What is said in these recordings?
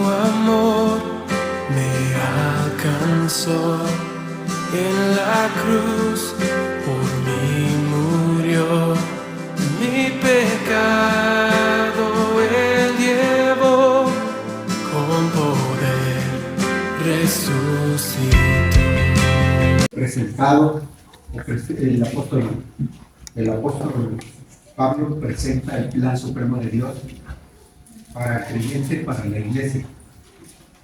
amor me alcanzó. En la cruz por mí murió. Mi pecado Él llevó, con poder resucitó. Presentado, el apóstol Pablo presenta el plan supremo de Dios para el creyente, para la iglesia.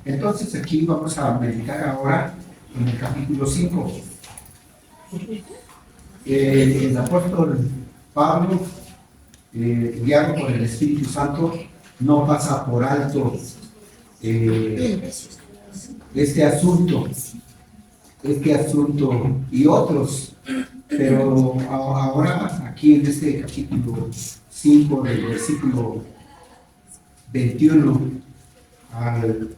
Entonces aquí vamos a meditar ahora en el capítulo 5. El apóstol Pablo, guiado por el Espíritu Santo, no pasa por alto este asunto y otros, pero ahora aquí en este capítulo 5, del versículo 21 al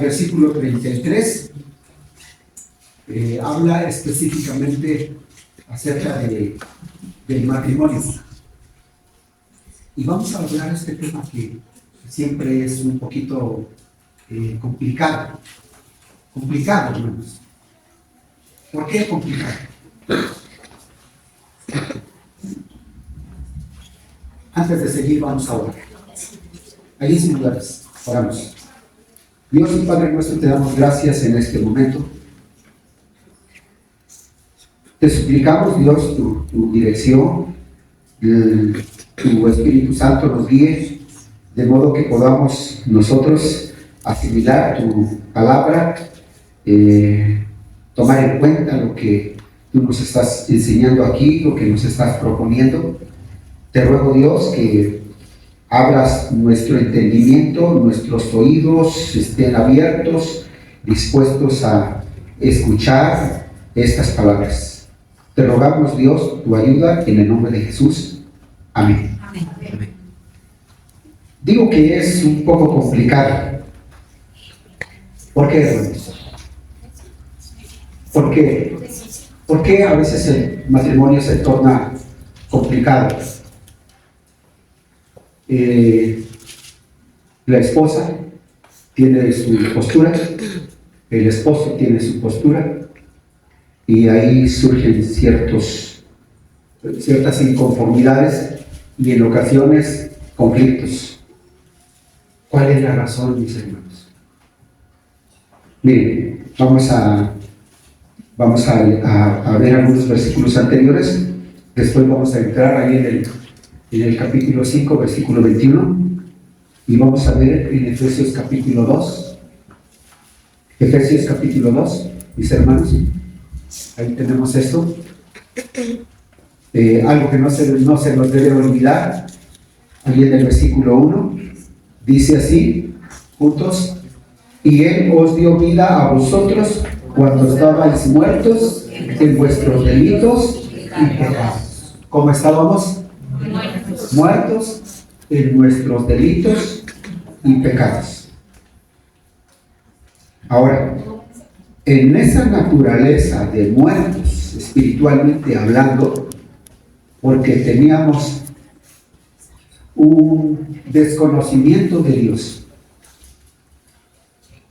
versículo 33, habla específicamente acerca del matrimonio. Y vamos a hablar este tema que siempre es un poquito complicado, hermanos. ¿Por qué complicado? Antes de seguir, vamos a orar. Allí sin lugares, oramos. Dios y Padre nuestro, te damos gracias en este momento. Te suplicamos, Dios, tu dirección, tu Espíritu Santo nos guíe, de modo que podamos nosotros asimilar tu palabra, tomar en cuenta lo que tú nos estás enseñando aquí, lo que nos estás proponiendo. Te ruego, Dios, que abras nuestro entendimiento, nuestros oídos estén abiertos, dispuestos a escuchar estas palabras. Te rogamos, Dios, tu ayuda en el nombre de Jesús. Amén. Amén. Digo que es un poco complicado. ¿Por qué, hermanos? ¿Por qué? ¿Por qué a veces el matrimonio se torna complicado? La esposa tiene su postura, el esposo tiene su postura, y ahí surgen ciertas inconformidades y en ocasiones conflictos. ¿Cuál es la razón, mis hermanos? Miren, vamos a ver algunos versículos anteriores, después vamos a entrar ahí en el capítulo 5, versículo 21, y vamos a ver en Efesios capítulo 2. Efesios capítulo 2, mis hermanos. Ahí tenemos esto. Algo que no se nos debe olvidar. Ahí en el versículo 1 dice así, juntos: y Él os dio vida a vosotros cuando estabais muertos en vuestros delitos y pecados. ¿Cómo estábamos? Muertos en nuestros delitos y pecados. Ahora, en esa naturaleza de muertos, espiritualmente hablando, porque teníamos un desconocimiento de Dios.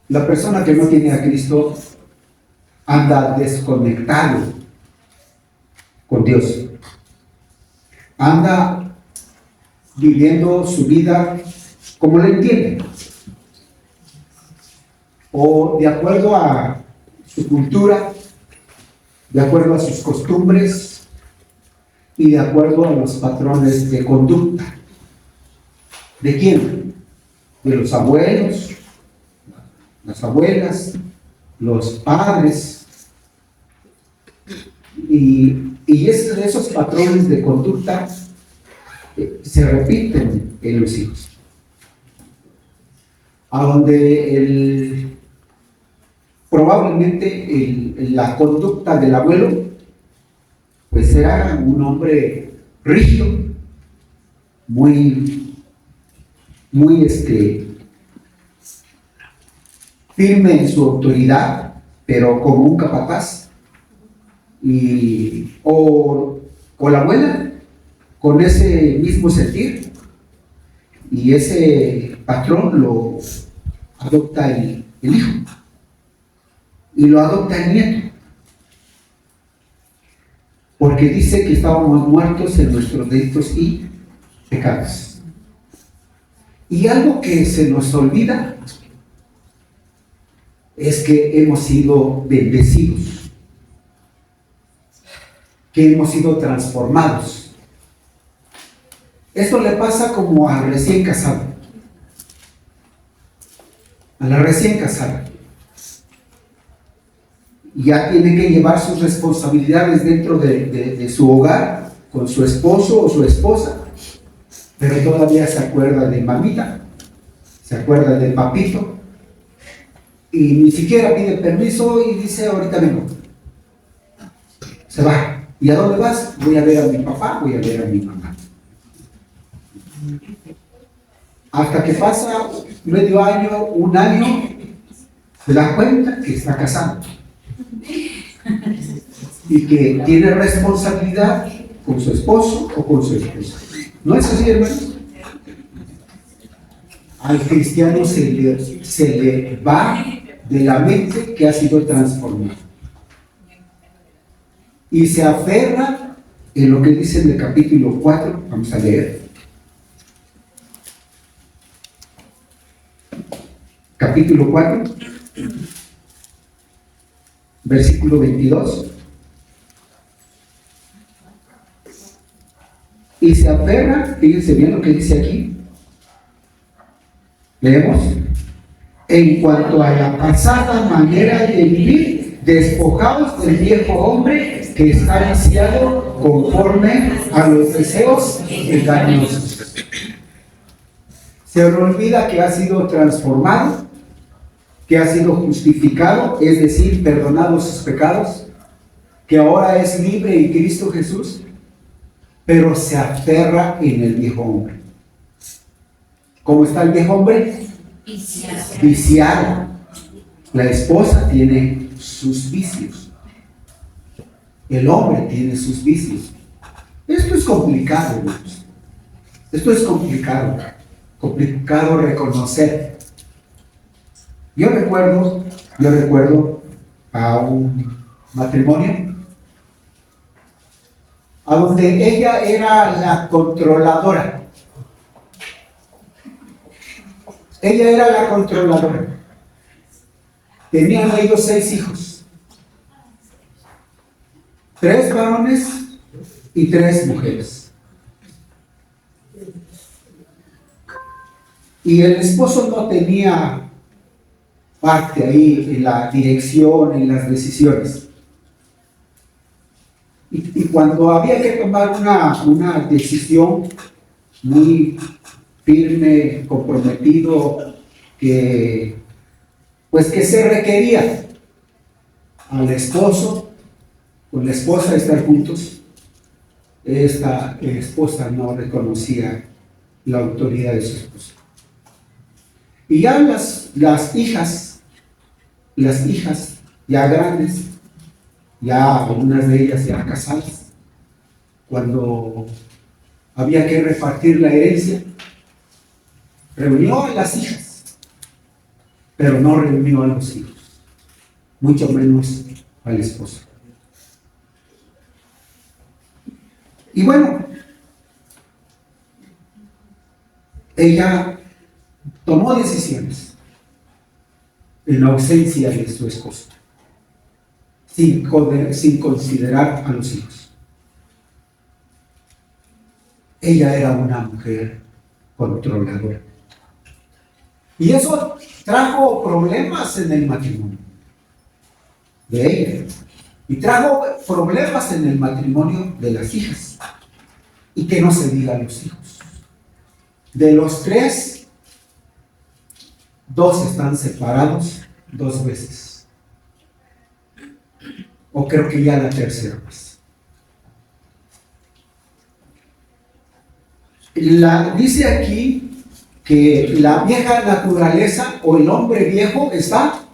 La persona que no tiene a Cristo anda desconectado con Dios. Anda viviendo su vida como la entiende, o de acuerdo a su cultura, de acuerdo a sus costumbres y de acuerdo a los patrones de conducta. ¿De quién? De los abuelos, las abuelas, los padres. Y esos patrones de conducta se repiten en los hijos. A donde probablemente la conducta del abuelo pues era un hombre rígido, muy firme en su autoridad, pero como un capataz. O la abuela, con ese mismo sentir, y ese patrón lo adopta el hijo y lo adopta el nieto, porque dice que estábamos muertos en nuestros delitos y pecados. Y algo que se nos olvida es que hemos sido bendecidos, que hemos sido transformados. Esto le pasa como al recién casado, a la recién casada. Ya tiene que llevar sus responsabilidades dentro de su hogar, con su esposo o su esposa, pero todavía se acuerda de mamita, se acuerda del papito, y ni siquiera pide permiso y dice: ahorita vengo. Se va. ¿Y a dónde vas? Voy a ver a mi papá, voy a ver a mi mamá. Hasta que pasa medio año, un año, se da cuenta que está casado y que tiene responsabilidad con su esposo o con su esposa. ¿No es así, hermanos? Al cristiano se le va de la mente que ha sido transformada y se aferra en lo que dice en el capítulo 4. Vamos a leer. Capítulo 4, versículo 22. Y se aferra, fíjense bien lo que dice aquí. Leemos: en cuanto a la pasada manera de vivir, despojaos del viejo hombre que está viciado conforme a los deseos engañosos. Se le olvida que ha sido transformado, que ha sido justificado, es decir, perdonado sus pecados, que ahora es libre en Cristo Jesús, pero se aferra en el viejo hombre. ¿Cómo está el viejo hombre? Viciado. La esposa tiene sus vicios. El hombre tiene sus vicios. Esto es complicado, hermanos. Esto es complicado. Complicado reconocer. Yo recuerdo a un matrimonio a donde ella era la controladora. Ella era la controladora. Tenían ellos 6 hijos. 3 varones y 3 mujeres. Y el esposo no tenía parte ahí en la dirección, en las decisiones. Y cuando había que tomar una decisión muy firme, comprometido, que se requería al esposo con la esposa estar juntos, esta esposa no reconocía la autoridad de su esposo. Y ya las hijas ya grandes, ya algunas de ellas ya casadas, cuando había que repartir la herencia, reunió a las hijas, pero no reunió a los hijos, mucho menos al esposo. Y bueno, ella tomó decisiones en ausencia de su esposo, sin considerar a los hijos. Ella era una mujer controladora. Y eso trajo problemas en el matrimonio de ella. Y trajo problemas en el matrimonio de las hijas. Y que no se diga a los hijos. De los 3, 2 están separados 2 veces. O creo que ya la tercera vez. Dice aquí que la vieja naturaleza o el hombre viejo está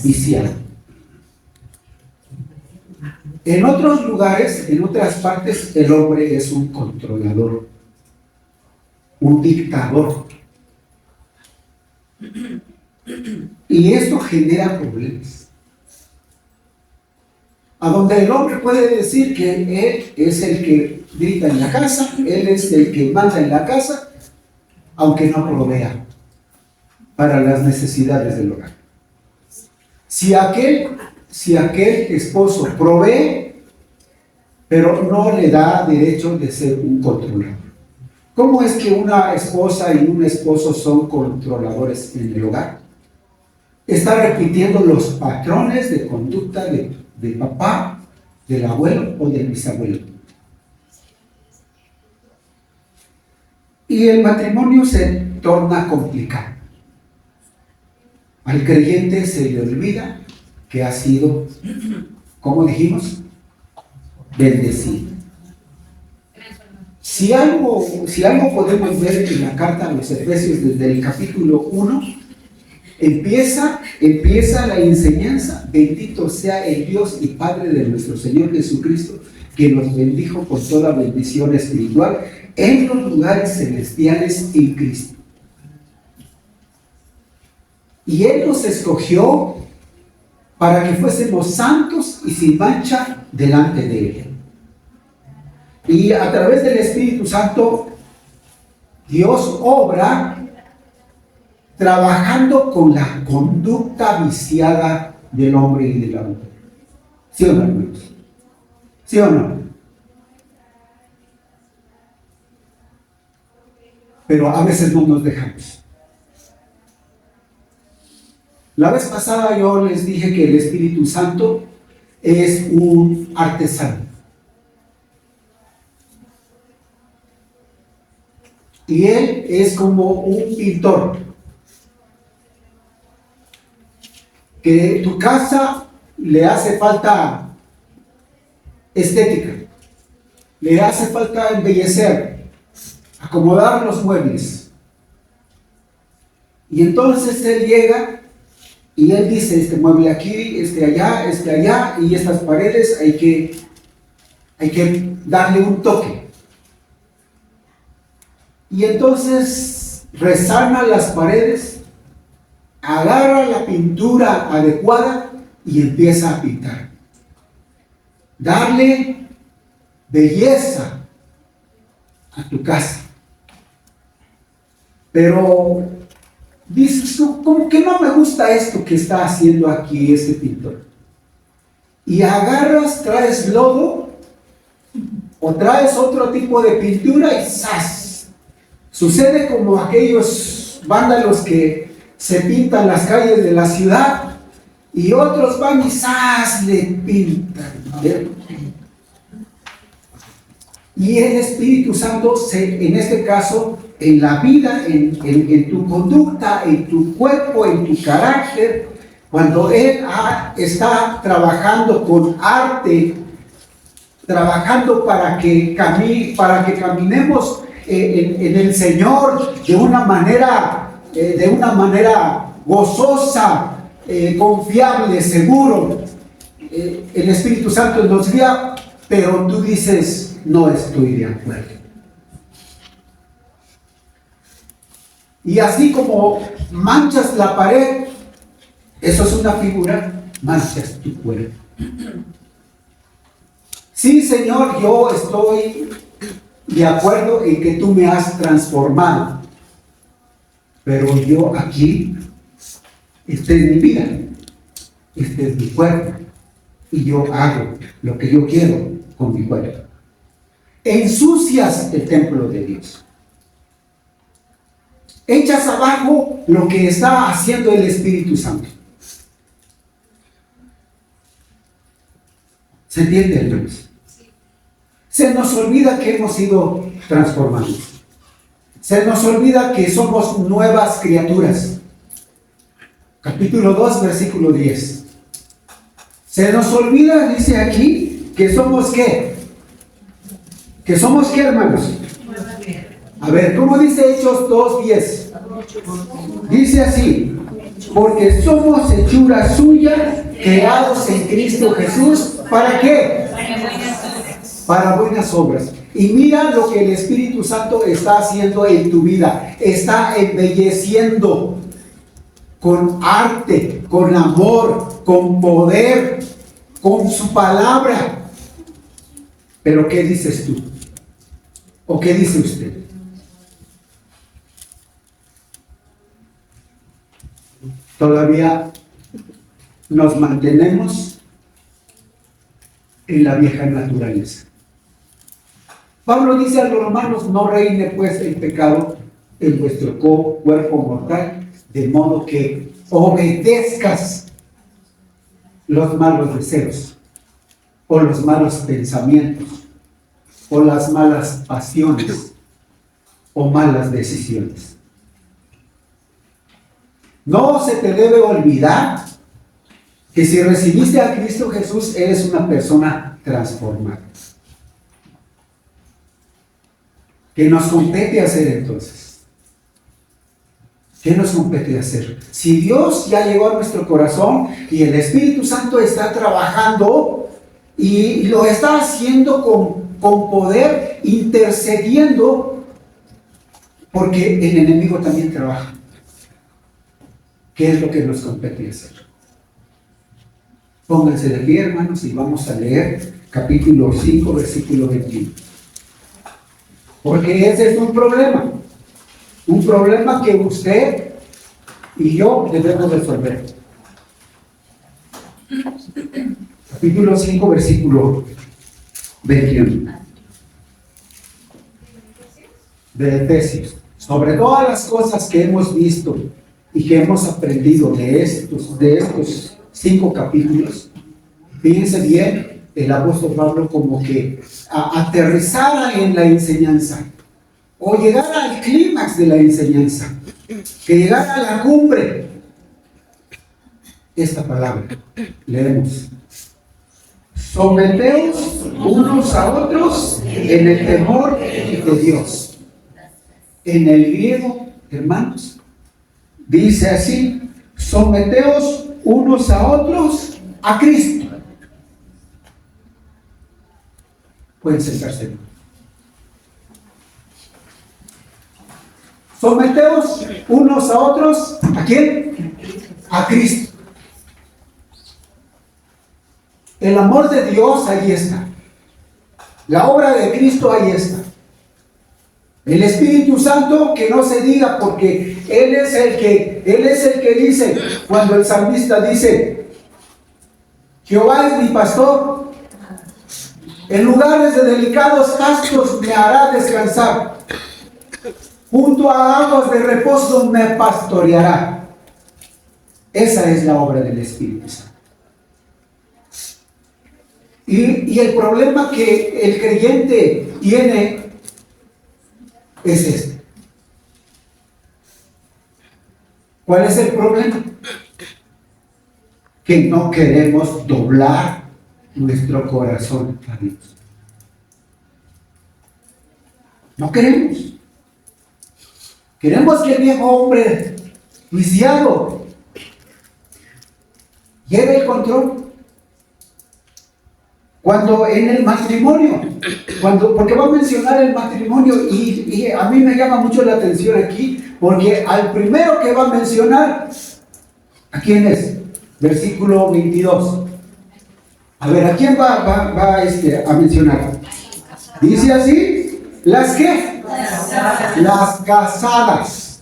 viciado. En otros lugares, en otras partes, el hombre es un controlador, un dictador. Y esto genera problemas. A donde el hombre puede decir que él es el que grita en la casa, él es el que manda en la casa, aunque no provea para las necesidades del hogar. Si aquel esposo provee, pero no le da derecho de ser un controlador. ¿Cómo es que una esposa y un esposo son controladores en el hogar? Está repitiendo los patrones de conducta del papá, del abuelo o del bisabuelo. Y el matrimonio se torna complicado. Al creyente se le olvida que ha sido, ¿cómo dijimos? Bendecido. Si algo podemos ver en la carta a los Efesios desde el capítulo 1, empieza la enseñanza: bendito sea el Dios y Padre de nuestro Señor Jesucristo, que nos bendijo con toda bendición espiritual en los lugares celestiales en Cristo. Y Él nos escogió para que fuésemos santos y sin mancha delante de Él. Y a través del Espíritu Santo, Dios obra trabajando con la conducta viciada del hombre y de la mujer. ¿Sí o no, hermanos? ¿Sí o no? Pero a veces no nos dejamos. La vez pasada yo les dije que el Espíritu Santo es un artesano. Y Él es como un pintor. Que tu casa le hace falta estética, le hace falta embellecer, acomodar los muebles. Y entonces Él llega y Él dice: este mueble aquí, este allá, y estas paredes hay que darle un toque. Y entonces resana las paredes, agarra la pintura adecuada y empieza a pintar. Darle belleza a tu casa. Pero dices tú, como que no me gusta esto que está haciendo aquí este pintor. Y agarras, traes lodo o traes otro tipo de pintura y ¡zas! Sucede como aquellos vándalos que se pintan las calles de la ciudad y otros van y ¡zas! Le pintan. Y el Espíritu Santo, en este caso, en la vida, en tu conducta, en tu cuerpo, en tu carácter, cuando Él está trabajando con arte, trabajando para que caminemos en el Señor de una manera gozosa, confiable, seguro. El Espíritu Santo nos guía, pero tú dices: no estoy de acuerdo. Y así como manchas la pared, eso es una figura, manchas tu cuerpo. Sí, Señor, yo estoy de acuerdo en que tú me has transformado, pero yo aquí, esta es mi vida, este es mi cuerpo, y yo hago lo que yo quiero con mi cuerpo. Ensucias el templo de Dios. Echas abajo lo que está haciendo el Espíritu Santo. ¿Se entiende, hermanos? Se nos olvida que hemos sido transformados. Se nos olvida que somos nuevas criaturas. Capítulo 2, versículo 10. Se nos olvida, dice aquí, que somos ¿qué? ¿Que somos qué, hermanos? A ver, ¿cómo dice Hechos 2:10? Dice así: porque somos hechura suya, creados en Cristo Jesús. ¿Para qué? para buenas obras. Y mira lo que el Espíritu Santo está haciendo en tu vida. Está embelleciendo con arte, con amor, con poder, con su palabra. Pero ¿qué dices tú? ¿O qué dice usted? Todavía nos mantenemos en la vieja naturaleza. Pablo dice a los romanos: no reine pues el pecado en vuestro cuerpo mortal, de modo que obedezcas los malos deseos, o los malos pensamientos, o las malas pasiones, o malas decisiones. No se te debe olvidar que si recibiste a Cristo Jesús, eres una persona transformada. ¿Qué nos compete hacer entonces? ¿Qué nos compete hacer? Si Dios ya llegó a nuestro corazón y el Espíritu Santo está trabajando y lo está haciendo con poder, intercediendo, porque el enemigo también trabaja. ¿Qué es lo que nos compete hacer? Pónganse de pie, hermanos, y vamos a leer capítulo 5, versículo 21. Porque ese es un problema que usted y yo debemos resolver. Capítulo 5, versículo 21 de Efesios. Sobre todas las cosas que hemos visto y que hemos aprendido de estos 5 capítulos, fíjense bien, el apóstol Pablo como que aterrizara en la enseñanza, o llegara al clímax de la enseñanza, que llegara a la cumbre. Esta palabra, leemos: someteos unos a otros en el temor de Dios. En el griego, hermanos, dice así: someteos unos a otros a Cristo. Pueden sentarse. Someteos unos a otros, ¿a quién? A Cristo. El amor de Dios ahí está. La obra de Cristo ahí está. El Espíritu Santo, que no se diga, porque Él es el que dice, cuando el salmista dice: Jehová es mi pastor, en lugares de delicados pastos me hará descansar, junto a aguas de reposo me pastoreará. Esa es la obra del Espíritu Santo. Y el problema que el creyente tiene es este. ¿Cuál es el problema? Que no queremos doblar nuestro corazón a Dios. No queremos. Queremos que el viejo hombre viciado lleve el control. Cuando en el matrimonio, porque va a mencionar el matrimonio, y a mí me llama mucho la atención aquí, porque al primero que va a mencionar, ¿a quién es? Versículo 22. A ver, ¿a quién va a mencionar? Dice así: ¿las qué? Las casadas.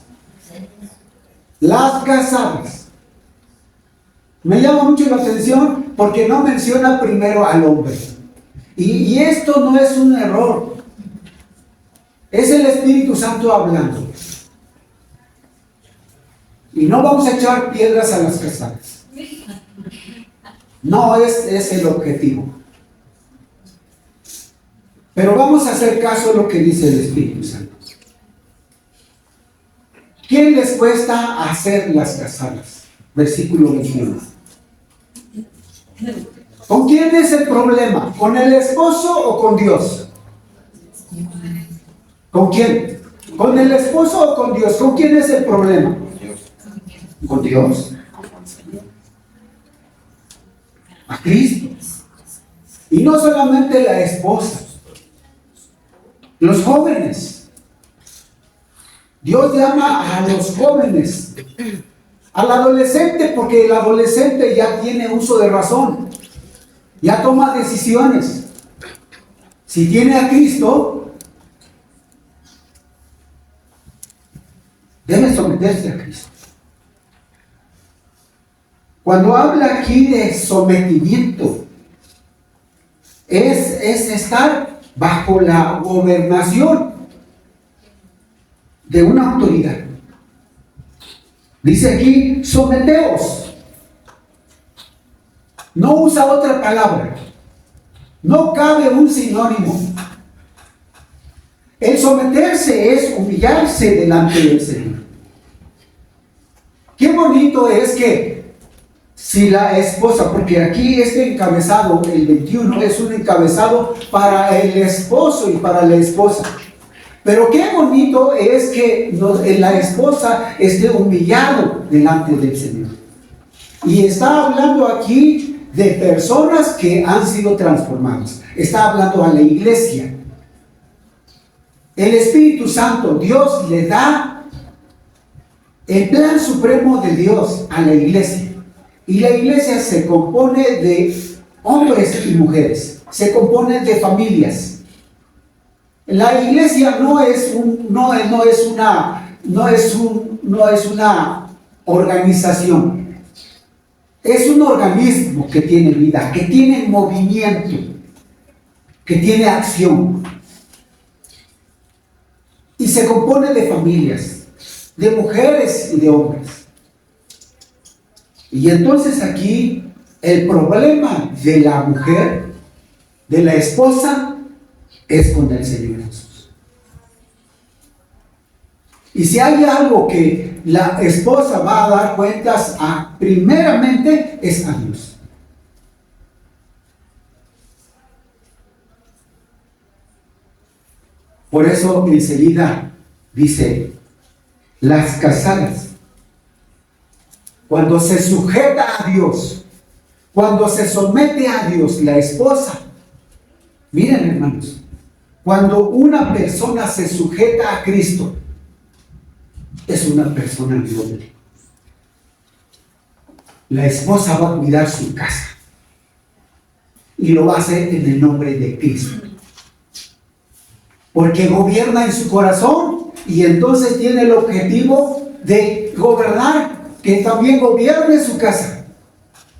Las casadas. Me llama mucho la atención porque no menciona primero al hombre. Y esto no es un error. Es el Espíritu Santo hablando. Y no vamos a echar piedras a las casadas. No es el objetivo. Pero vamos a hacer caso a lo que dice el Espíritu Santo. ¿Quién les cuesta hacer las casadas? Versículo 21. ¿Con quién es el problema? ¿Con el esposo o con Dios? ¿Con quién? ¿Con el esposo o con Dios? ¿Con quién es el problema? Con Dios. A Cristo. Y no solamente la esposa. Los jóvenes. Dios llama a los jóvenes. Al adolescente, porque el adolescente ya tiene uso de razón. Ya toma decisiones. Si tiene a Cristo, debe someterse a Cristo. Cuando habla aquí de sometimiento, es estar bajo la gobernación de una autoridad. Dice aquí, someteos. No usa otra palabra. No cabe un sinónimo. El someterse es humillarse delante del Señor. Qué bonito es que si la esposa, porque aquí este encabezado, el 21, es un encabezado para el esposo y para la esposa. Pero qué bonito es que la esposa esté humillado delante del Señor. Y está hablando aquí de personas que han sido transformadas. Está hablando a la iglesia. El Espíritu Santo, Dios le da el plan supremo de Dios a la iglesia. Y la iglesia se compone de hombres y mujeres. Se compone de familias. La iglesia no es una organización. Es un organismo que tiene vida, que tiene movimiento, que tiene acción. Y se compone de familias, de mujeres y de hombres. Y entonces aquí el problema de la mujer, de la esposa, es con el Señor Jesús. Y si hay algo que la esposa va a dar cuentas a, primeramente, es a Dios. Por eso enseguida dice, las casadas, cuando se sujeta a Dios, cuando se somete a Dios, la esposa, miren hermanos, cuando una persona se sujeta a Cristo, es una persona noble. La esposa va a cuidar su casa y lo va a hacer en el nombre de Cristo, porque gobierna en su corazón y entonces tiene el objetivo de gobernar, que también gobierne su casa.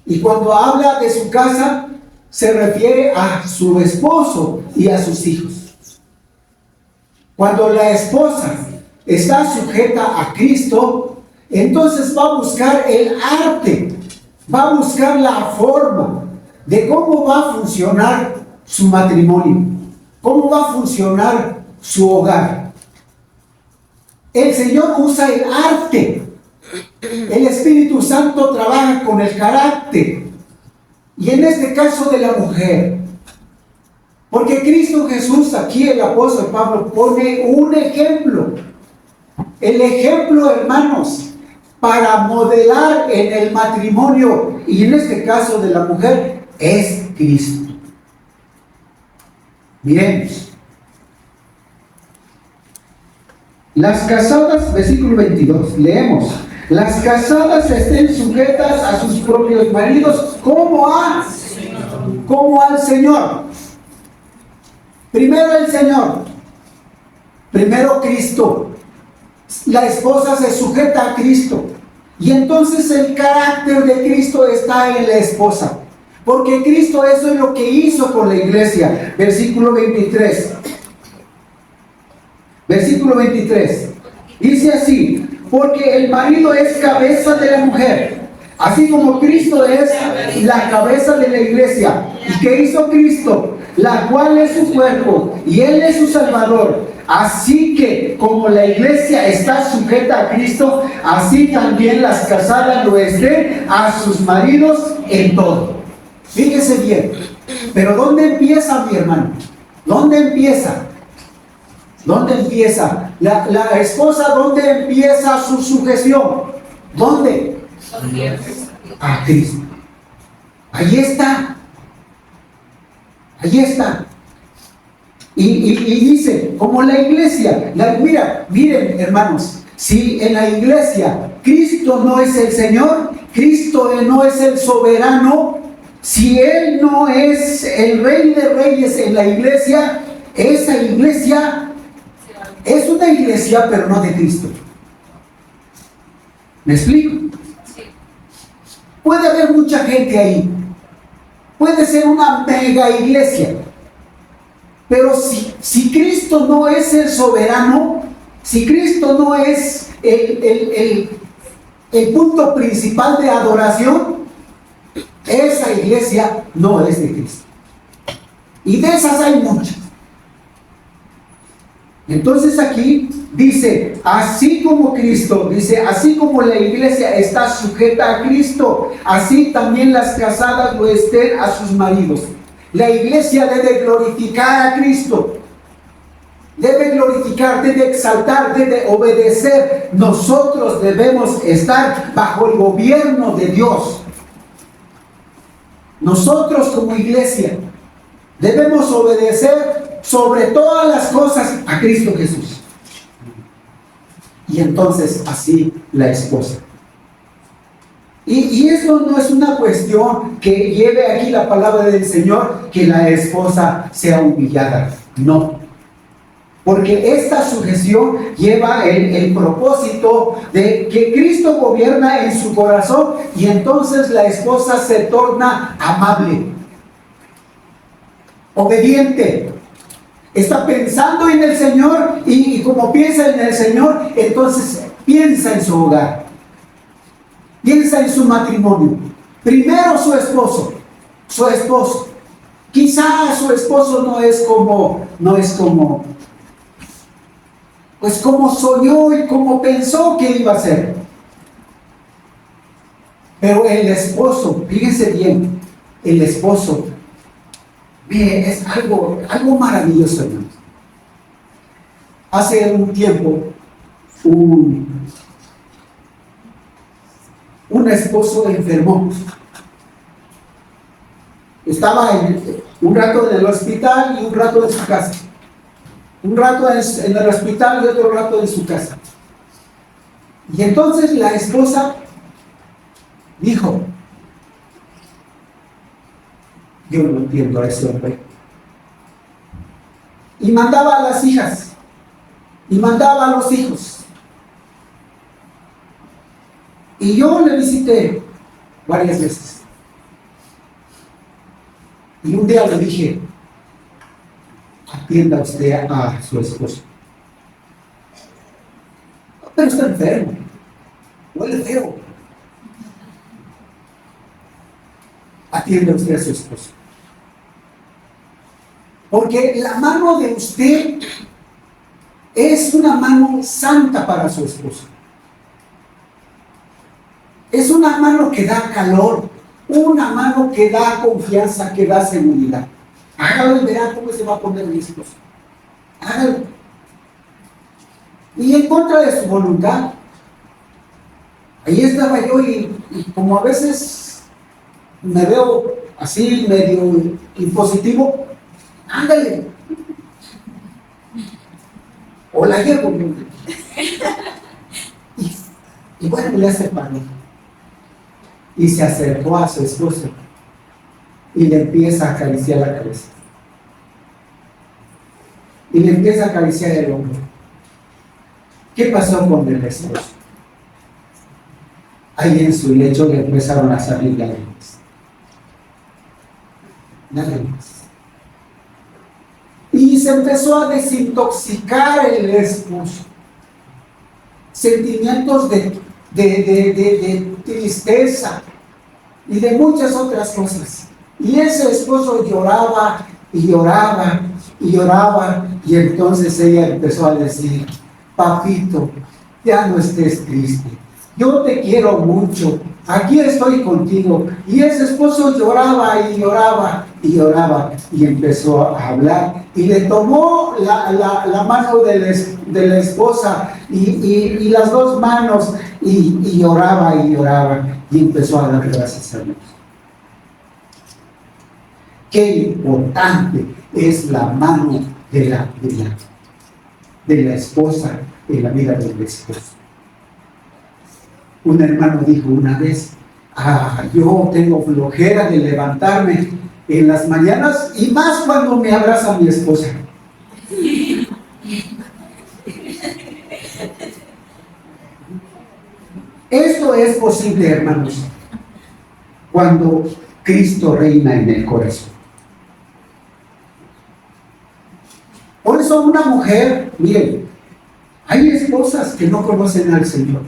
Y cuando habla de su casa, se refiere a su esposo y a sus hijos. Cuando la esposa está sujeta a Cristo, entonces va a buscar el arte, va a buscar la forma de cómo va a funcionar su matrimonio, cómo va a funcionar su hogar. El Señor usa el arte. El Espíritu Santo trabaja con el carácter. Y en este caso de la mujer, porque Cristo Jesús, aquí el apóstol Pablo pone un ejemplo. El ejemplo, hermanos, para modelar en el matrimonio, y en este caso de la mujer, es Cristo. Miremos. Las casadas, versículo 22, leemos. Las casadas estén sujetas a sus propios maridos como al Señor. Primero el Señor, primero Cristo. La esposa se sujeta a Cristo y entonces el carácter de Cristo está en la esposa, porque Cristo eso es lo que hizo con la iglesia. Versículo 23. Versículo 23. Dice así: porque el marido es cabeza de la mujer, así como Cristo es la cabeza de la iglesia. ¿Y qué hizo Cristo? La cual es su cuerpo, y Él es su Salvador. Así que, como la iglesia está sujeta a Cristo, así también las casadas lo estén a sus maridos en todo. Fíjese bien. Pero ¿dónde empieza, mi hermano? ¿Dónde empieza? ¿Dónde empieza? La esposa, ¿dónde empieza su sujeción? ¿Dónde? A Cristo. Ahí está. Ahí está. Y dice, como la iglesia, miren hermanos, si en la iglesia Cristo no es el Señor, Cristo no es el soberano, si Él no es el Rey de Reyes en la iglesia, esa iglesia es una iglesia pero no de Cristo. ¿Me explico? Puede haber mucha gente ahí, puede ser una mega iglesia, pero si Cristo no es el soberano, si Cristo no es el punto principal de adoración, esa iglesia no es de Cristo. Y de esas hay muchas. Entonces aquí dice, así como Cristo, dice, así como la iglesia está sujeta a Cristo, así también las casadas lo estén a sus maridos. La iglesia debe glorificar a Cristo, debe glorificar, debe exaltar, debe obedecer. Nosotros debemos estar bajo el gobierno de Dios. Nosotros como iglesia debemos obedecer sobre todas las cosas a Cristo Jesús. Y entonces así la esposa. Y esto no es una cuestión que lleve aquí la palabra del Señor, que la esposa sea humillada. No. Porque esta sujeción lleva el propósito de que Cristo gobierna en su corazón y entonces la esposa se torna amable, obediente. Está pensando en el Señor y como piensa en el Señor, entonces piensa en su hogar. Piensa en su matrimonio. Primero su esposo. Quizá su esposo no es como pues como soñó y como pensó que iba a ser. Pero el esposo, fíjense bien, el esposo, mire, es algo maravilloso, hermanos. Hace un tiempo, un esposo enfermó. Estaba un rato en el hospital y un rato en su casa. Un rato en el hospital y otro rato en su casa. Y entonces la esposa dijo, yo no entiendo a ese hombre. Y mandaba a las hijas, y mandaba a los hijos. Y yo le visité varias veces. Y un día le dije, atienda usted a su esposo. Pero está enfermo, huele feo. Atienda usted a su esposo. Porque la mano de usted es una mano santa para su esposo. Es una mano que da calor, una mano que da confianza, que da seguridad. Hágalo y verá cómo se va a poner mi esposo. Hágalo. Y en contra de su voluntad, ahí estaba yo y como a veces me veo así medio impositivo, ándale. O la llevo. Y bueno, le hace paro. Y se acercó a su esposo y le empieza a acariciar la cabeza. Y le empieza a acariciar el hombro. ¿Qué pasó con el esposo? Ahí en su lecho le empezaron a salir lágrimas. Lágrimas. Y se empezó a desintoxicar el esposo. Sentimientos de tristeza y de muchas otras cosas. Y ese esposo lloraba y lloraba y lloraba, y entonces ella empezó a decir, papito, ya no estés triste, yo te quiero mucho, aquí estoy contigo. Y ese esposo lloraba y lloraba y lloraba, y empezó a hablar, y le tomó la mano de la esposa y las dos manos, y lloraba y lloraba, y empezó a dar gracias a Dios. Qué importante es la mano de la esposa en la vida del esposo. Un hermano dijo una vez: yo tengo flojera de levantarme en las mañanas, y más cuando me abraza mi esposa. Esto es posible, hermanos, cuando Cristo reina en el corazón. Por eso una mujer, miren, hay esposas que no conocen al Señor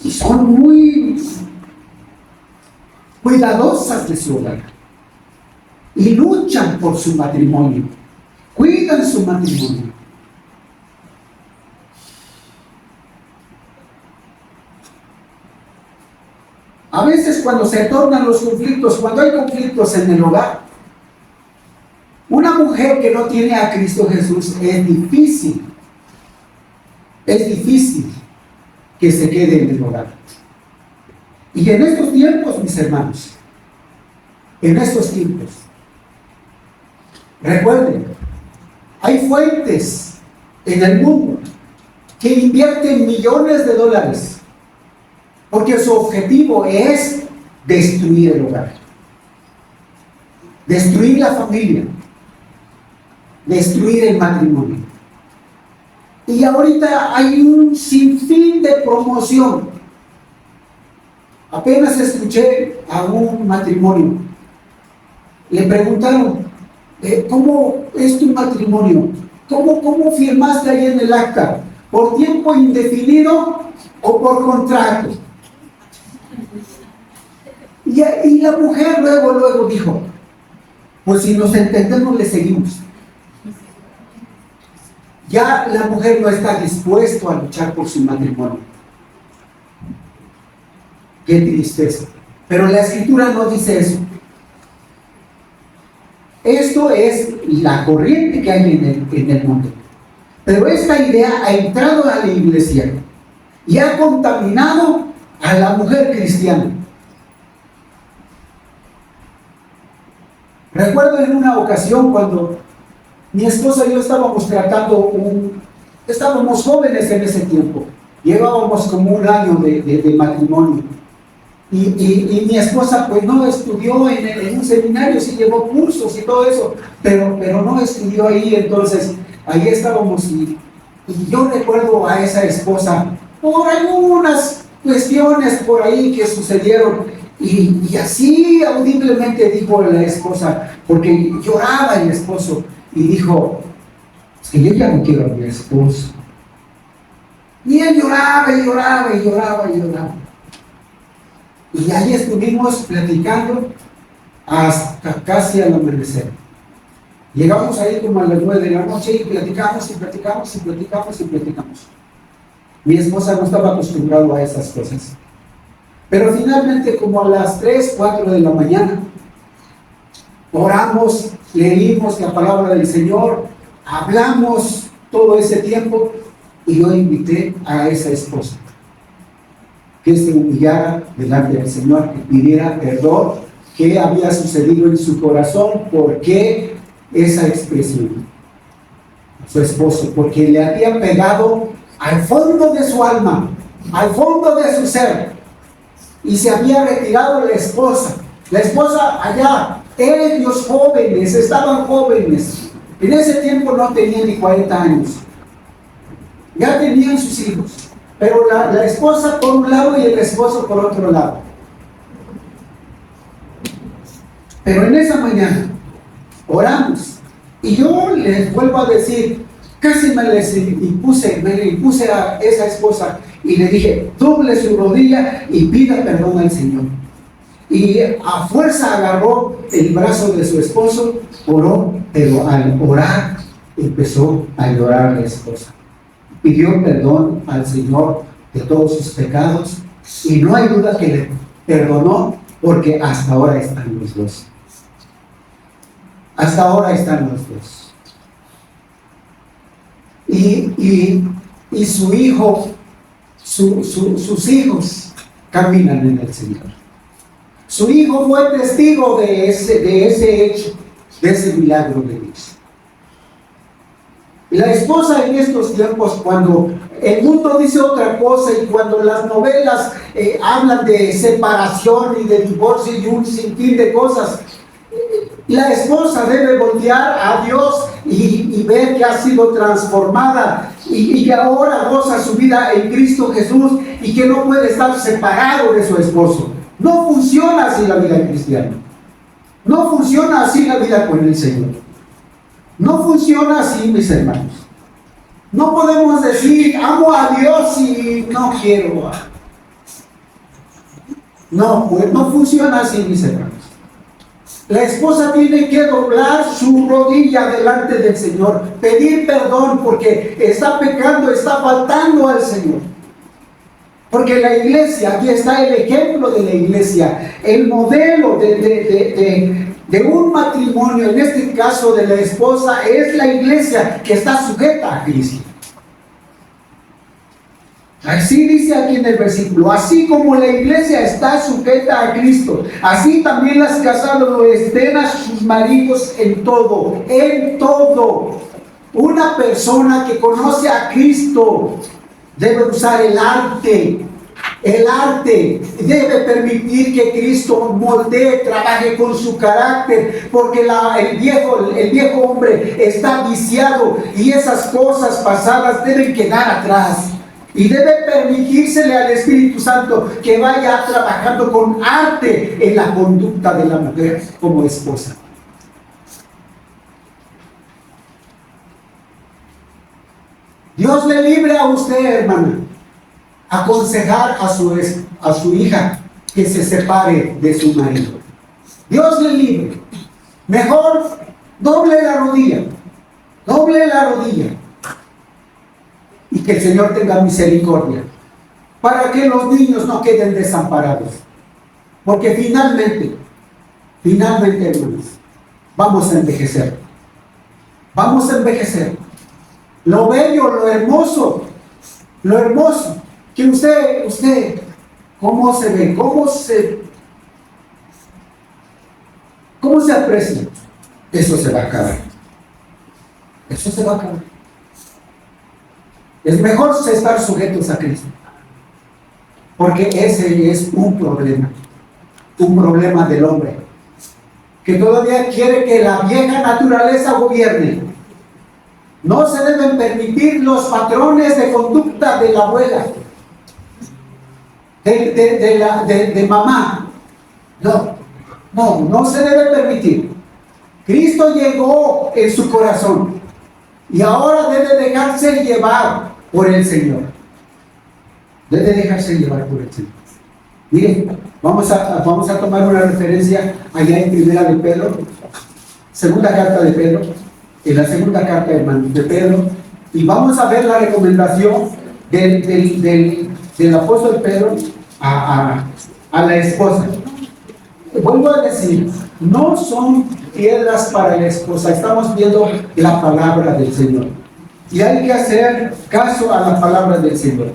y son muy cuidadosas de su hogar y luchan por su matrimonio, cuidan su matrimonio. A veces cuando se tornan los conflictos, cuando hay conflictos en el hogar, una mujer que no tiene a Cristo Jesús es difícil que se quede en el hogar. Y en estos tiempos, mis hermanos, en estos tiempos, recuerden, hay fuentes en el mundo que invierten millones de dólares porque su objetivo es destruir el hogar, destruir la familia, destruir el matrimonio. Y ahorita hay un sinfín de promoción. Apenas escuché a un matrimonio. Le preguntaron: ¿cómo es tu matrimonio? ¿Cómo firmaste ahí en el acta? ¿Por tiempo indefinido o por contrato? Y la mujer luego dijo: pues si nos entendemos, le seguimos. Ya la mujer no está dispuesta a luchar por su matrimonio. Qué tristeza. Pero la Escritura no dice eso. Esto es la corriente que hay en el mundo. Pero esta idea ha entrado a la iglesia y ha contaminado a la mujer cristiana. Recuerdo en una ocasión cuando mi esposa y yo estábamos estábamos jóvenes en ese tiempo, llevábamos como un año de matrimonio, y mi esposa pues no estudió en un seminario, sí llevó cursos y todo eso, pero no estudió ahí. Entonces ahí estábamos, y yo recuerdo a esa esposa por algunas cuestiones por ahí que sucedieron, y así audiblemente dijo la esposa, porque lloraba el esposo, y dijo: es que yo ya no quiero a mi esposo. Y él lloraba. Y ahí estuvimos platicando hasta casi al amanecer. Llegamos ahí como a las 9 de la noche y platicamos. Mi esposa no estaba acostumbrada a esas cosas. Pero finalmente, como a las 3, 4 de la mañana, oramos, leímos la palabra del Señor, hablamos todo ese tiempo, y yo invité a esa esposa que se humillara delante del Señor, que pidiera perdón, qué había sucedido en su corazón, por qué esa expresión. Su esposo, porque le había pegado al fondo de su alma, al fondo de su ser, y se había retirado la esposa allá. Ellos jóvenes, estaban jóvenes, en ese tiempo no tenían ni 40 años, ya tenían sus hijos, pero la esposa por un lado y el esposo por otro lado. Pero en esa mañana oramos, y yo les vuelvo a decir, casi me impuse a esa esposa y le dije: doble su rodilla y pida perdón al Señor. Y a fuerza agarró el brazo de su esposo, oró, pero al orar empezó a llorar la esposa. Pidió perdón al Señor de todos sus pecados, y no hay duda que le perdonó, porque hasta ahora están los dos. Hasta ahora están los dos. Y su hijo, sus hijos caminan en el Señor. Su hijo fue testigo de ese hecho, de ese milagro de Dios. La esposa en estos tiempos, cuando el mundo dice otra cosa y cuando las novelas hablan de separación y de divorcio y un sinfín de cosas, la esposa debe voltear a Dios y ver que ha sido transformada y que ahora goza su vida en Cristo Jesús y que no puede estar separado de su esposo. No funciona así la vida cristiana. No funciona así la vida con el Señor. No funciona así, mis hermanos. No podemos decir, amo a Dios y no quiero. No, pues no funciona así, mis hermanos. La esposa tiene que doblar su rodilla delante del Señor, pedir perdón porque está pecando, está faltando al Señor. Porque la iglesia, aquí está el ejemplo de la iglesia, el modelo de un matrimonio, en este caso de la esposa, es la iglesia que está sujeta a Cristo. Así dice aquí en el versículo, así como la iglesia está sujeta a Cristo, así también las casadas lo estén a sus maridos en todo, en todo. Una persona que conoce a Cristo debe usar el arte, debe permitir que Cristo moldee, trabaje con su carácter, porque el viejo hombre está viciado y esas cosas pasadas deben quedar atrás. Y debe permitírsele al Espíritu Santo que vaya trabajando con arte en la conducta de la mujer como esposa. Dios le libre a usted, hermana, aconsejar a su hija que se separe de su marido. Dios le libre. Mejor doble la rodilla. Y que el Señor tenga misericordia para que los niños no queden desamparados. Porque finalmente, hermanos, vamos a envejecer. Lo bello, lo hermoso, que usted, ¿cómo se ve? ¿Cómo se aprecia? Eso se va a acabar. Es mejor estar sujetos a Cristo, porque ese es un problema del hombre, que todavía quiere que la vieja naturaleza gobierne. No se deben permitir los patrones de conducta de la abuela, de mamá. No se debe permitir. Cristo llegó en su corazón y ahora debe dejarse llevar por el Señor. Miren, vamos a tomar una referencia allá en Primera de Pedro, segunda carta de Pedro, en la segunda carta, hermanos, de Pedro, y vamos a ver la recomendación del apóstol Pedro a la esposa. Vuelvo a decir, no son piedras para la esposa, estamos viendo la palabra del Señor. Y hay que hacer caso a la palabra del Señor.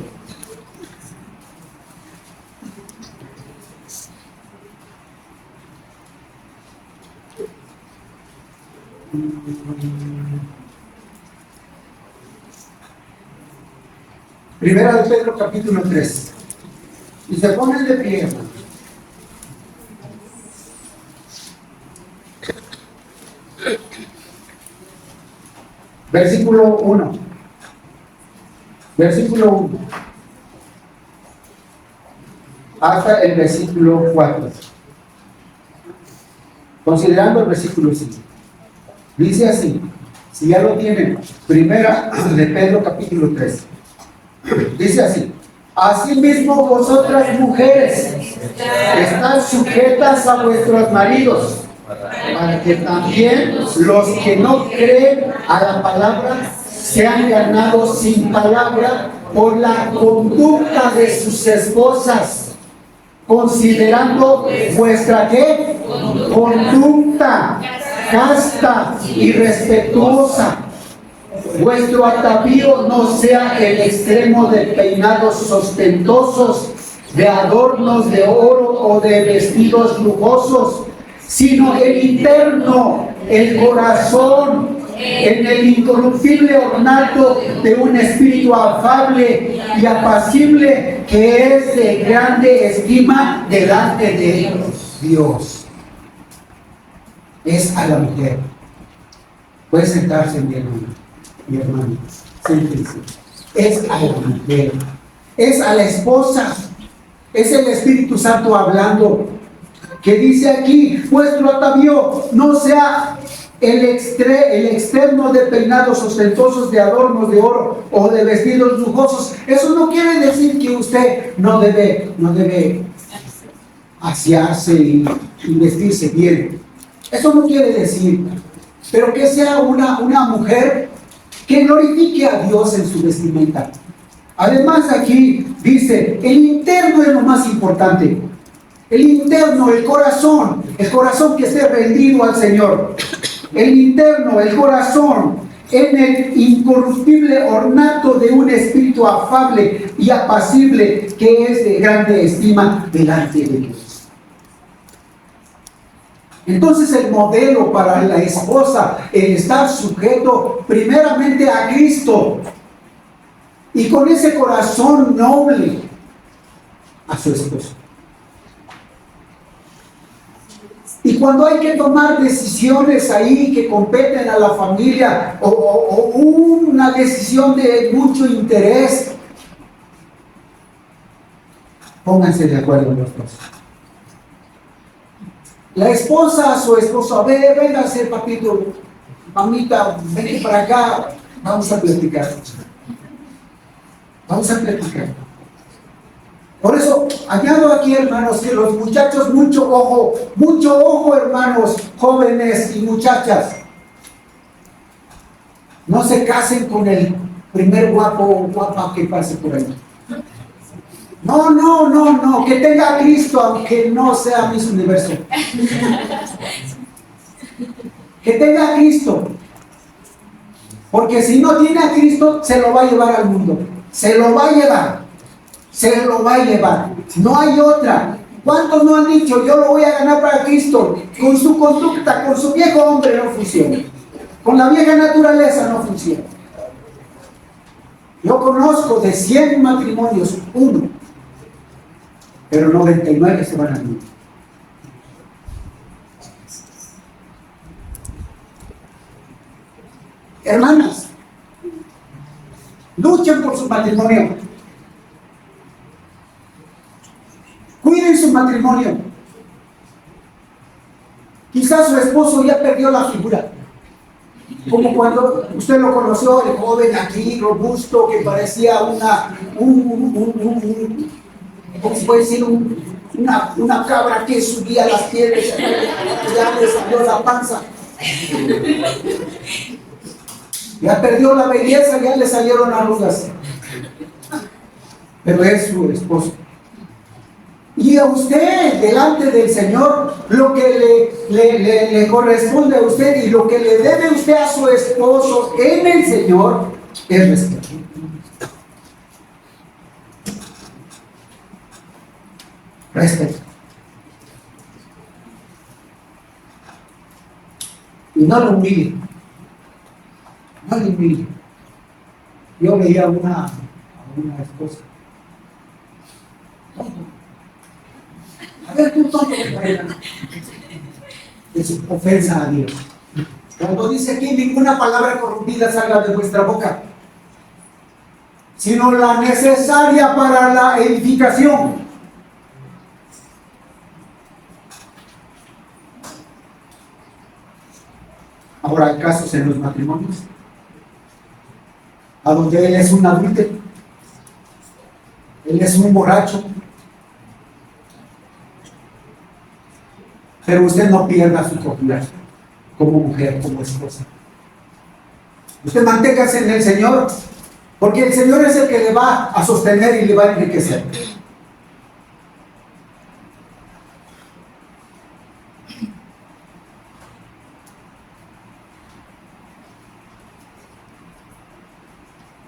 Primera de Pedro, capítulo 3. Y se ponen de pie, hermano. Versículo 1. Hasta el versículo 4. Considerando el versículo 5. Dice así, si ya lo tienen, Primera de Pedro, capítulo 3. Dice así: asimismo vosotras mujeres, estad sujetas a vuestros maridos, para que también los que no creen a la palabra sean ganados sin palabra por la conducta de sus esposas, considerando vuestra ¿qué? Conducta casta y respetuosa. Vuestro atavío no sea el extremo de peinados ostentosos, de adornos de oro o de vestidos lujosos, sino el interno, el corazón en el incorruptible ornato de un espíritu afable y apacible, que es de grande estima delante de Dios. Es a la mujer. Puede sentarse, mi hermano, siéntense. Es a la mujer, es a la esposa, es el Espíritu Santo hablando, que dice aquí: vuestro atavío no sea el externo de peinados ostentosos, de adornos de oro o de vestidos lujosos. Eso no quiere decir que usted no debe asearse y vestirse bien. Eso no quiere decir, pero que sea una mujer que glorifique a Dios en su vestimenta. Además, aquí dice: el interno es lo más importante. El interno, el corazón que esté rendido al Señor. El interno, el corazón, en el incorruptible ornato de un espíritu afable y apacible, que es de grande estima delante de Dios. Entonces, el modelo para la esposa, el estar sujeto primeramente a Cristo y con ese corazón noble a su esposo. Y cuando hay que tomar decisiones ahí que competen a la familia, o una decisión de mucho interés, pónganse de acuerdo los dos. La esposa a su esposo: véngase, papito, mamita, ven para acá, vamos a platicar. Vamos a platicar. Por eso, añado aquí, hermanos, que los muchachos, mucho ojo, hermanos, jóvenes y muchachas. No se casen con el primer guapo o guapa que pase por ahí. No, que tenga a Cristo, aunque no sea Miss Universo. Que tenga a Cristo. Porque si no tiene a Cristo, se lo va a llevar al mundo. Se lo va a llevar. No hay otra. ¿Cuántos no han dicho: yo lo voy a ganar para Cristo? Con su conducta, con su viejo hombre no funciona. Con la vieja naturaleza no funciona. Yo conozco de 100 matrimonios, 1, pero 99 se van al mundo. Hermanas, luchen por su matrimonio. Cuiden su matrimonio. Quizás su esposo ya perdió la figura. Como cuando usted lo conoció, el joven aquí, robusto, que parecía ¿cómo se puede decir? Una cabra que subía las piedras, ya le salió la panza. Ya perdió la belleza, ya le salieron arrugas. Pero es su esposo. Y a usted, delante del Señor, lo que le corresponde a usted y lo que le debe usted a su esposo en el Señor es respeto. Respeto. Y no lo humille. No lo humille. Yo veía a una esposa. A ver, tú tonto, es ofensa a Dios. Cuando dice aquí: ninguna palabra corrompida salga de vuestra boca, sino la necesaria para la edificación. Ahora, hay casos en los matrimonios a donde él es un adúltero, él es un borracho, pero usted no pierda su confianza como mujer, como esposa. Usted manténgase en el Señor, porque el Señor es el que le va a sostener y le va a enriquecer.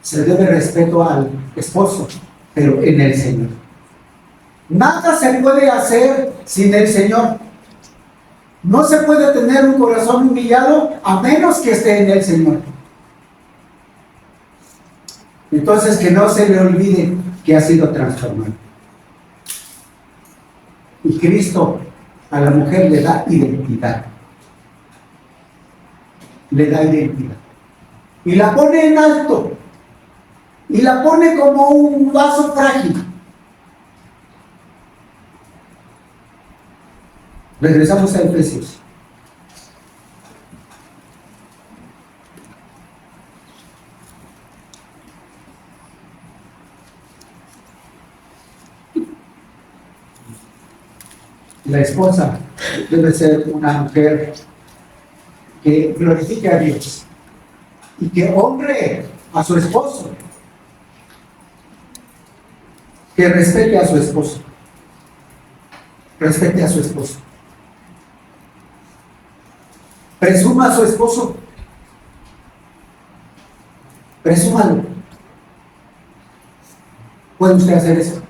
Se debe respeto al esposo, pero en el Señor. Nada se puede hacer sin el Señor. No se puede tener un corazón humillado a menos que esté en el Señor. Entonces, que no se le olvide que ha sido transformado. Y Cristo a la mujer le da identidad. Le da identidad. Y la pone en alto. Y la pone como un vaso frágil. Regresamos a Efesios. La esposa debe ser una mujer que glorifique a Dios y que honre a su esposo, que respete a su esposo, respete a su esposo, presuma a su esposo, presúmalo. ¿Puede usted hacer eso?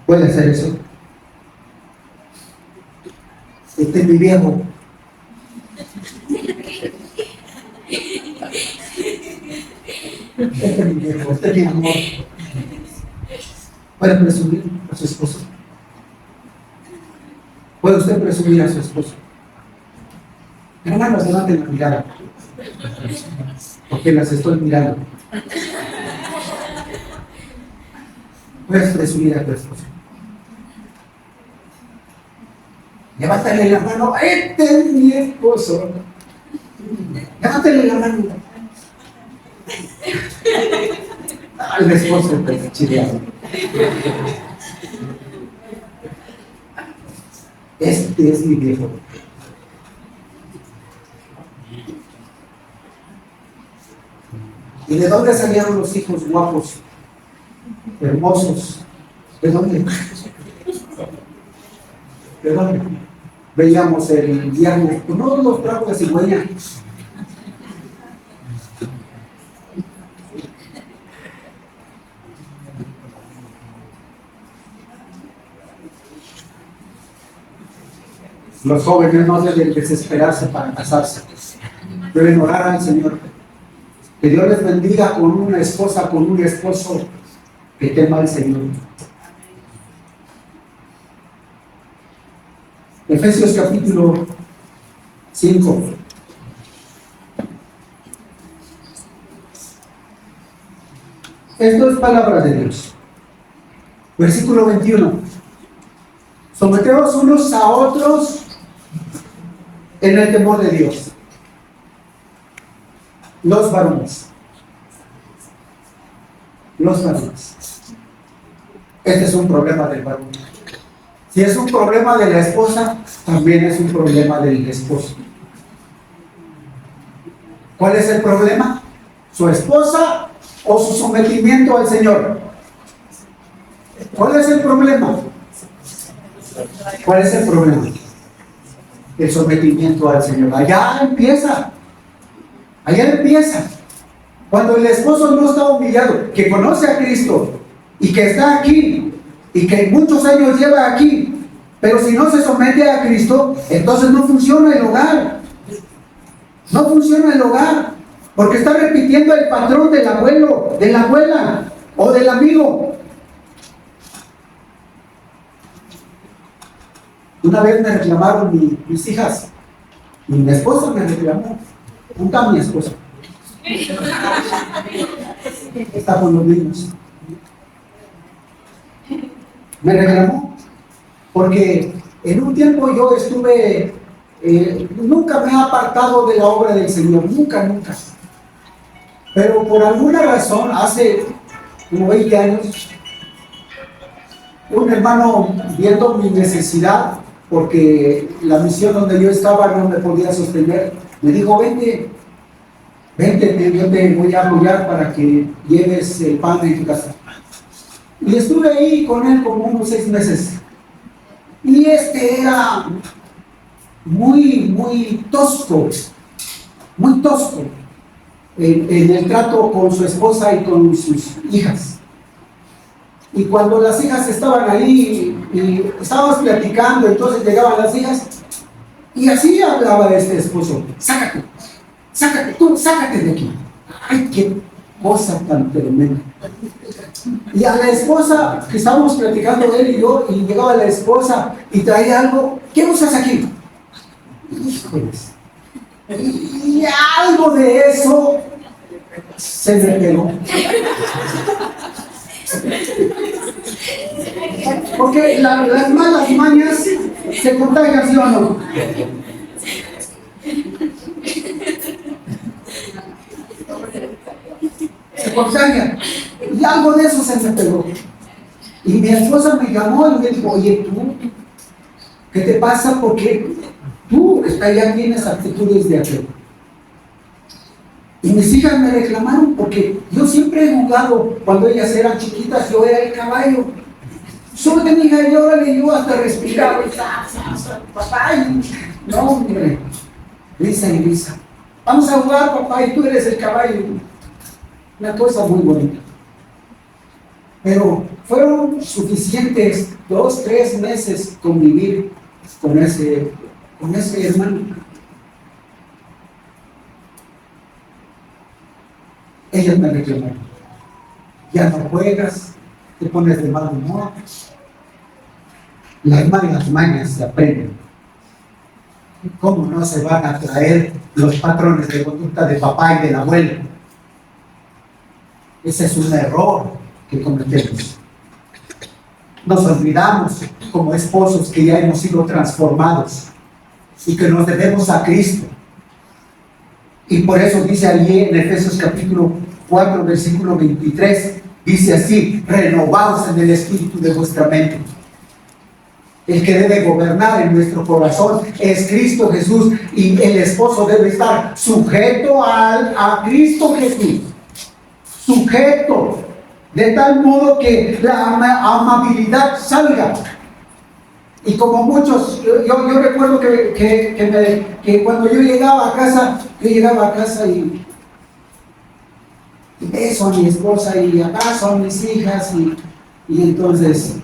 ¿Puede hacer eso? Este es mi viejo. Este es mi viejo, este es mi amor. ¿Puede presumir a su esposo? ¿Puede usted presumir a su esposo? Hermanos, levanten la mirada, porque las estoy mirando. Puedes presumir a tu esposo. Levántale la mano. Este es mi esposo. Levántale la mano. Al esposo está chileado. Este es mi viejo. ¿Y de dónde salieron los hijos guapos, hermosos? ¿De dónde? ¿De dónde? Veíamos el viernes, no los trajo de cigüeña. Los jóvenes no deben desesperarse para casarse, deben orar al Señor. Que Dios les bendiga con una esposa, con un esposo que tema al Señor. Efesios capítulo 5. Esto es palabra de Dios. Versículo 21. Someteos unos a otros en el temor de Dios. Los varones. Los varones. Este es un problema del varón. Si es un problema de la esposa, también es un problema del esposo. ¿Cuál es el problema? ¿Su esposa o su sometimiento al Señor? ¿Cuál es el problema? ¿Cuál es el problema? El sometimiento al Señor. Allá empieza. Allá empieza. Cuando el esposo no está humillado, que conoce a Cristo y que está aquí y que muchos años lleva aquí, pero si no se somete a Cristo, entonces no funciona el hogar. No funciona el hogar, porque está repitiendo el patrón del abuelo, de la abuela o del amigo. Una vez me reclamaron mis hijas, y mi esposa me reclamó. ¿Dónde está mi esposa? Está con los niños. Me reclamó porque en un tiempo yo estuve, nunca me he apartado de la obra del Señor, nunca. Pero por alguna razón, hace como 20 años, un hermano, viendo mi necesidad, porque la misión donde yo estaba no me podía sostener, me dijo: vente, yo te voy a apoyar para que lleves el pan de tu casa. Y estuve ahí con él como unos 6 meses. Y era muy tosco en el trato con su esposa y con sus hijas. Y cuando las hijas estaban ahí y estábamos platicando, entonces llegaban las hijas y así hablaba este esposo: sácate, sácate, tú, sácate de aquí. Ay, qué cosa tan tremenda. Y a la esposa, que estábamos platicando él y yo, y llegaba la esposa y traía algo: ¿qué usas aquí? Híjoles. Y algo de eso se me pegó. Porque las malas mañas se contagian, ¿sí o no? Se contagian. Y algo de eso se me pegó. Y mi esposa me llamó y me dijo: oye, tú, ¿qué te pasa? Porque tú ya tienes actitudes de aquel. Y mis hijas me reclamaron porque yo siempre he jugado, cuando ellas eran chiquitas, yo era el caballo. Solo de mi hija, y órale, yo hasta respiraba. Papá, no, hombre. Lisa y Lisa, vamos a jugar, papá, y tú eres el caballo. Una cosa muy bonita. Pero fueron suficientes 2, 3 meses convivir con ese hermano. Ellas me reclamaron: ya no juegas, te pones de mal humor. Las malas mañas se aprenden. ¿Cómo no se van a traer los patrones de conducta de papá y del abuelo? Ese es un error que cometemos. Nos olvidamos como esposos que ya hemos sido transformados y que nos debemos a Cristo. Y por eso dice allí en Efesios capítulo 4, versículo 23, dice así: renovaos en el espíritu de vuestra mente. El que debe gobernar en nuestro corazón es Cristo Jesús, y el esposo debe estar sujeto a Cristo Jesús. Sujeto, de tal modo que la amabilidad salga. Y como muchos, yo recuerdo que cuando yo llegaba a casa y beso a mi esposa y abrazo a mis hijas, y entonces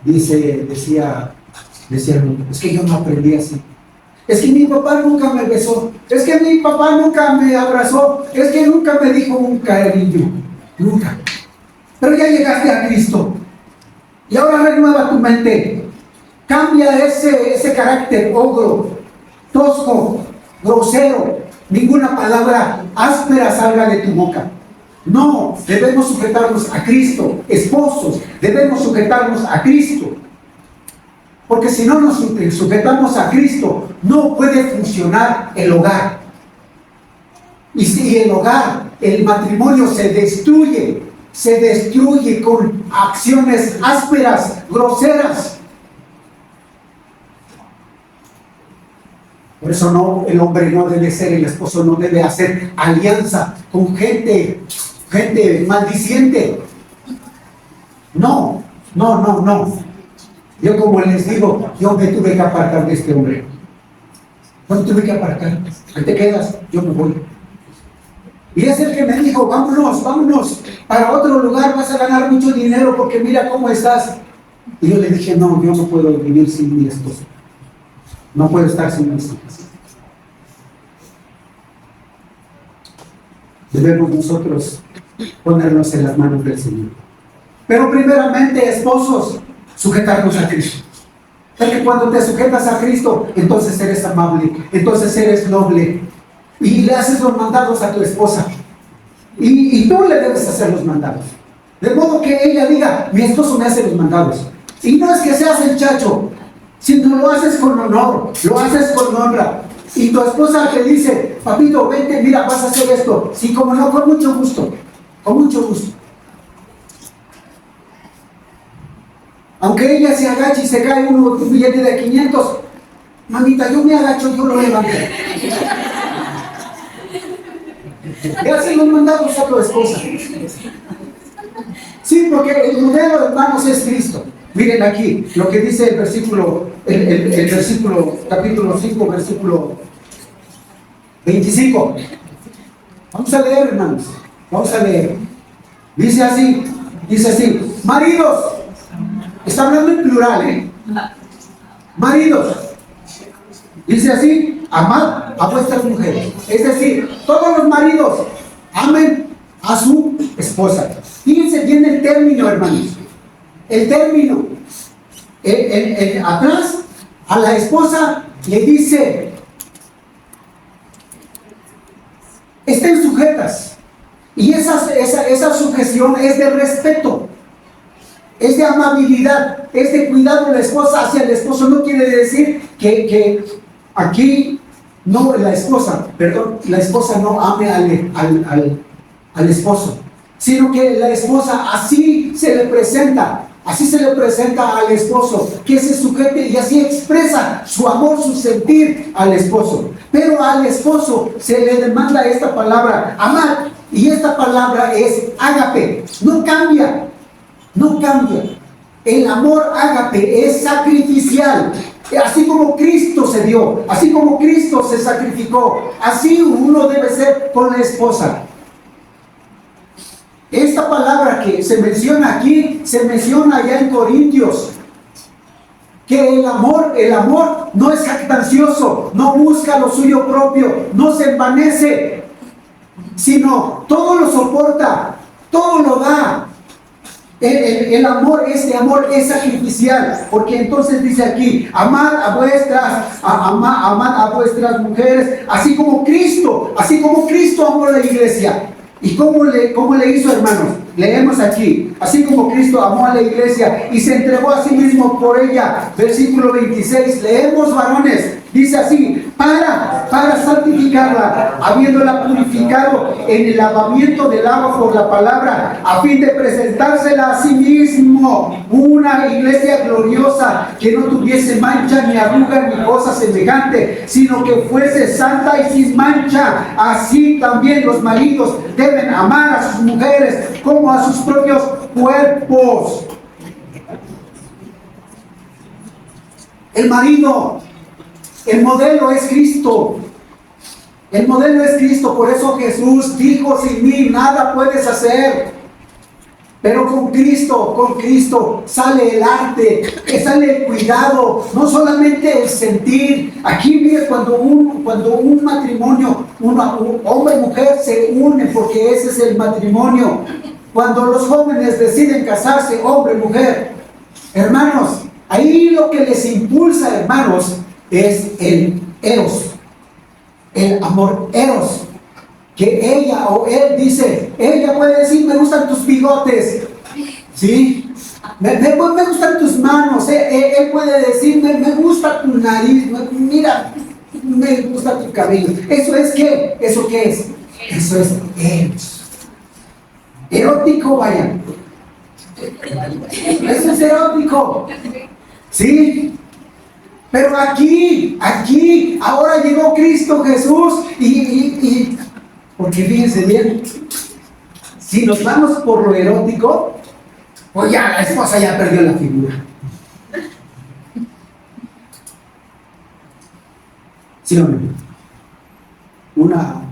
decía, es que yo no aprendí así. Es que mi papá nunca me besó, es que mi papá nunca me abrazó, es que nunca me dijo un cariño, nunca. Pero ya llegaste a Cristo. Y ahora renueva tu mente. Cambia ese carácter ogro, tosco, grosero. Ninguna palabra áspera salga de tu boca. No, debemos sujetarnos a Cristo. Esposos, debemos sujetarnos a Cristo. Porque si no nos sujetamos a Cristo, no puede funcionar el hogar. Y si el hogar, el matrimonio se destruye con acciones ásperas, groseras. Por eso el hombre no debe ser, el esposo no debe hacer alianza con gente maldiciente. No. Yo, como les digo, yo me tuve que apartar de este hombre. Yo me tuve que apartar. ¿Qué te quedas? Yo me voy. Y es el que me dijo: vámonos para otro lugar, vas a ganar mucho dinero porque mira cómo estás. Y yo le dije: no, yo no puedo vivir sin mi esposo. No puedo estar sin mis hijas. Debemos nosotros ponernos en las manos del Señor. Pero primeramente, esposos, sujetarnos a Cristo. Porque cuando te sujetas a Cristo, entonces eres amable, entonces eres noble, y le haces los mandados a tu esposa. Y tú le debes hacer los mandados. De modo que ella diga: mi esposo me hace los mandados. Y no es que seas el chacho, sino lo haces con honor, lo haces con honra. Y tu esposa te dice: papito, vente, mira, vas a hacer esto. Sí, como no, con mucho gusto, con mucho gusto. Aunque ella se agache y se cae un billete de 500, mamita, yo me agacho, yo lo levanto. Le hacen los mandados a tu esposa. Sí, porque el modelo, hermanos, es Cristo. Miren aquí lo que dice el versículo, capítulo 5, versículo 25. Vamos a leer, hermanos. Vamos a leer. Dice así: Dice así, maridos, está hablando en plural, maridos, dice así, amad a vuestras mujeres. Es decir, todos los maridos amen a su esposa. Fíjense bien el término, hermanos. El término. Atrás, a la esposa le dice, estén sujetas. Y esa sujeción es de respeto, es de amabilidad, es de cuidado de la esposa hacia el esposo. No quiere decir que aquí no, la esposa no ame al esposo, sino que la esposa así se le presenta al esposo, que se sujete y así expresa su amor, su sentir al esposo. Pero al esposo se le demanda esta palabra, amar, y esta palabra es ágape. No cambia. El amor ágape es sacrificial. Así como Cristo se dio, así como Cristo se sacrificó, así uno debe ser con la esposa. Esta palabra que se menciona aquí, se menciona allá en Corintios, que el amor no es jactancioso, no busca lo suyo propio, no se envanece, sino todo lo soporta, todo lo da. El amor, este amor es sacrificial, porque entonces dice aquí, amad a vuestras mujeres, así como Cristo amó a la iglesia. ¿Y cómo le hizo, hermanos? Leemos aquí, así como Cristo amó a la iglesia y se entregó a sí mismo por ella. Versículo 26, leemos, varones, dice así, para santificarla, habiéndola purificado en el lavamiento del agua por la palabra, a fin de presentársela a sí mismo, una iglesia gloriosa, que no tuviese mancha, ni arruga, ni cosa semejante, sino que fuese santa y sin mancha. Así también los maridos deben amar a sus mujeres como a sus propios cuerpos. El marido, el modelo es Cristo. El modelo es Cristo. Por eso Jesús dijo, sin mí nada puedes hacer. Pero con Cristo sale el arte, sale el cuidado, no solamente el sentir. Aquí mire, cuando un matrimonio, hombre y mujer se unen, porque ese es el matrimonio. Cuando los jóvenes deciden casarse, hombre y mujer, hermanos, ahí lo que les impulsa, hermanos, es el eros, el amor eros. Que ella o él dice, ella puede decir, me gustan tus bigotes, ¿sí? Me gustan tus manos, él puede decir, me gusta tu nariz, mira, me gusta tu cabello. ¿Eso es qué? ¿Eso qué es? Eso es eros. Erótico, vaya. Eso es erótico, ¿sí? Pero aquí, ahora llegó Cristo Jesús y porque fíjense bien, si nos vamos por lo erótico, pues ya la esposa ya perdió la figura. ¿Sí o no? Una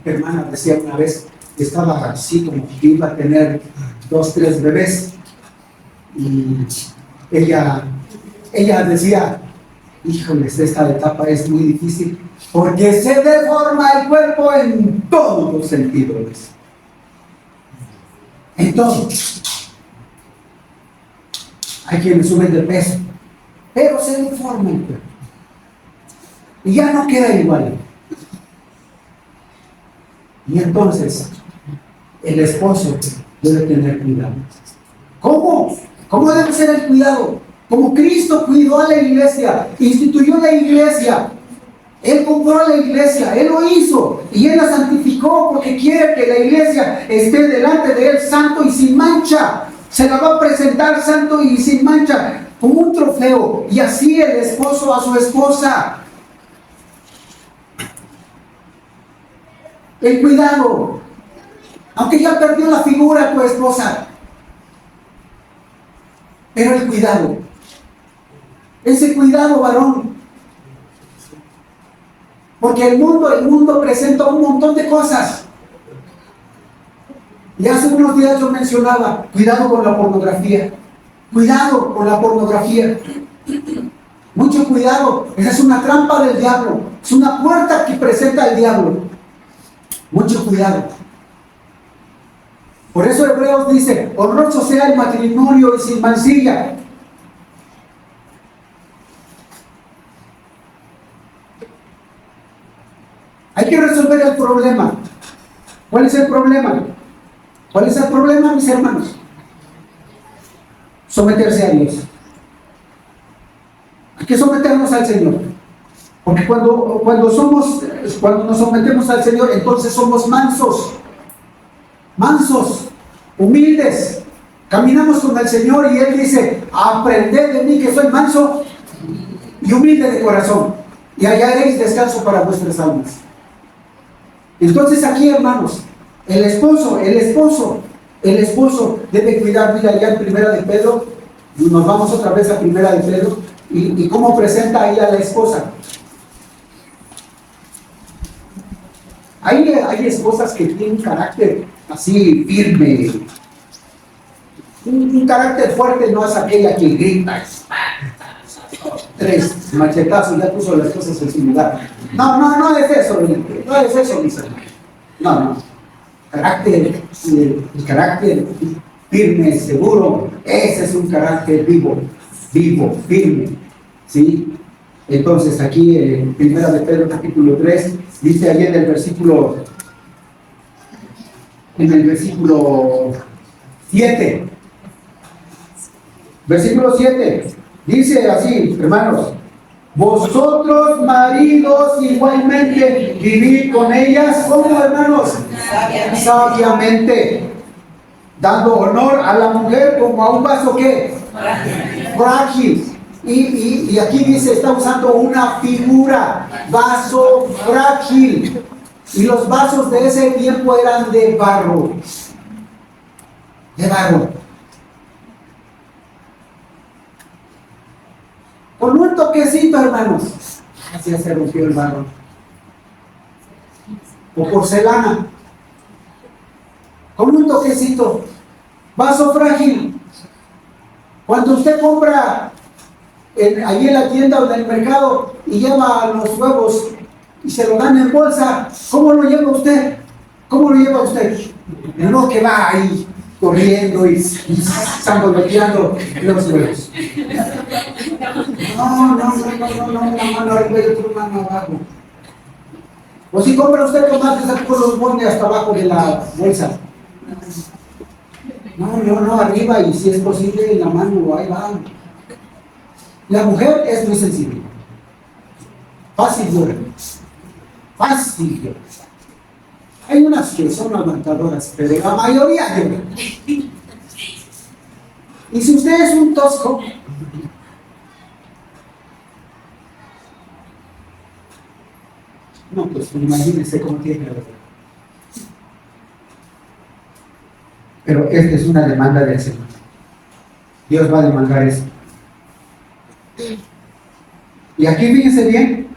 hermana decía una vez que estaba así como que iba a tener 2, 3 bebés, y ella decía, híjoles, esta etapa es muy difícil, porque se deforma el cuerpo en todos los sentidos. En todo. Hay quienes suben de peso, pero se deforma el cuerpo. Y ya no queda igual. Y entonces, el esposo debe tener cuidado. ¿Cómo? ¿Cómo debe ser el cuidado? Como Cristo cuidó a la iglesia, instituyó la iglesia. Él compró a la iglesia, Él lo hizo y Él la santificó porque quiere que la iglesia esté delante de Él santo y sin mancha. Se la va a presentar santo y sin mancha, como un trofeo, y así el esposo a su esposa. El cuidado, aunque ya perdió la figura tu esposa, pero el cuidado, ese cuidado, varón. Porque el mundo presenta un montón de cosas. Y hace unos días yo mencionaba, cuidado con la pornografía. Cuidado con la pornografía. Mucho cuidado. Esa es una trampa del diablo. Es una puerta que presenta el diablo. Mucho cuidado. Por eso Hebreos dice, honroso sea el matrimonio y sin mancilla. Hay que resolver el problema. ¿Cuál es el problema? ¿Cuál es el problema, mis hermanos? Someterse a Dios. Hay que someternos al Señor. Porque cuando nos sometemos al Señor, entonces somos mansos. Mansos, humildes. Caminamos con el Señor y Él dice, aprended de mí que soy manso y humilde de corazón, y hallaréis descanso para vuestras almas. Entonces aquí, hermanos, el esposo debe cuidar. Mira, ya en Primera de Pedro, nos vamos otra vez a Primera de Pedro, y cómo presenta ahí a la esposa. Hay esposas que tienen un carácter así firme, un carácter fuerte. No es aquella que grita, 3 machetazos, ya puso las cosas en su lugar. No es eso, no es eso, mis hermanos. No. El carácter firme, seguro, ese es un carácter vivo, firme, ¿sí? Entonces aquí en Primera de Pedro capítulo 3, dice ahí en el versículo 7, versículo 7, dice así, hermanos: vosotros, maridos, igualmente vivid con ellas, ¿cómo, hermanos? Sabiamente, dando honor a la mujer como a un vaso, ¿qué? Frágil. Y aquí dice, está usando una figura, vaso frágil. Y los vasos de ese tiempo eran de barro. De barro. Con un toquecito, hermanos, así se rompió el barro. O porcelana. Con un toquecito. Vaso frágil. Cuando usted compra allí en la tienda o en el mercado y lleva los huevos y se lo dan en bolsa, ¿cómo lo lleva usted? ¿Cómo lo lleva usted? No, que va ahí corriendo y sangoloteando los huevos. No, una mano arriba y otra mano abajo. O si compra usted tomates, después los pone hasta abajo de la bolsa. No, arriba, y si es posible en la mano, ahí va. La mujer es muy sensible. Fácil llora. Fácil llora. Hay unas que son aguantadoras, pero la mayoría llora. Y si usted es un tosco, no, pues imagínese cómo tiene que ver. Pero esta es una demanda del Señor. Dios va a demandar eso. Y aquí fíjense bien,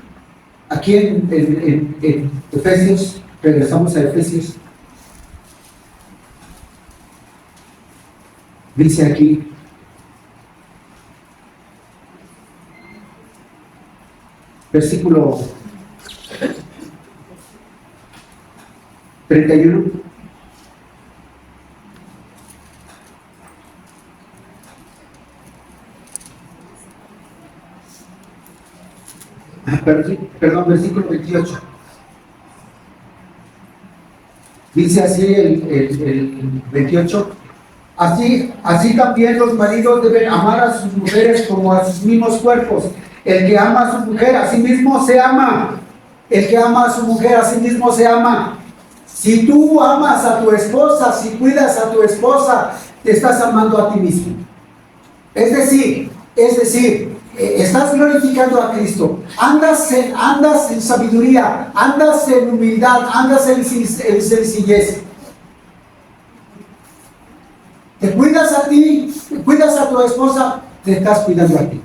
aquí en Efesios, regresamos a Efesios, dice aquí, versículo 31. Perdón, versículo 28. Dice así el 28. Así también los maridos deben amar a sus mujeres como a sus mismos cuerpos. El que ama a su mujer, a sí mismo se ama. El que ama a su mujer, a sí mismo se ama. Si tú amas a tu esposa, si cuidas a tu esposa, te estás amando a ti mismo. Es decir, estás glorificando a Cristo. Andas en sabiduría, andas en humildad, andas en sencillez. Te cuidas a ti, cuidas a tu esposa, te estás cuidando a ti.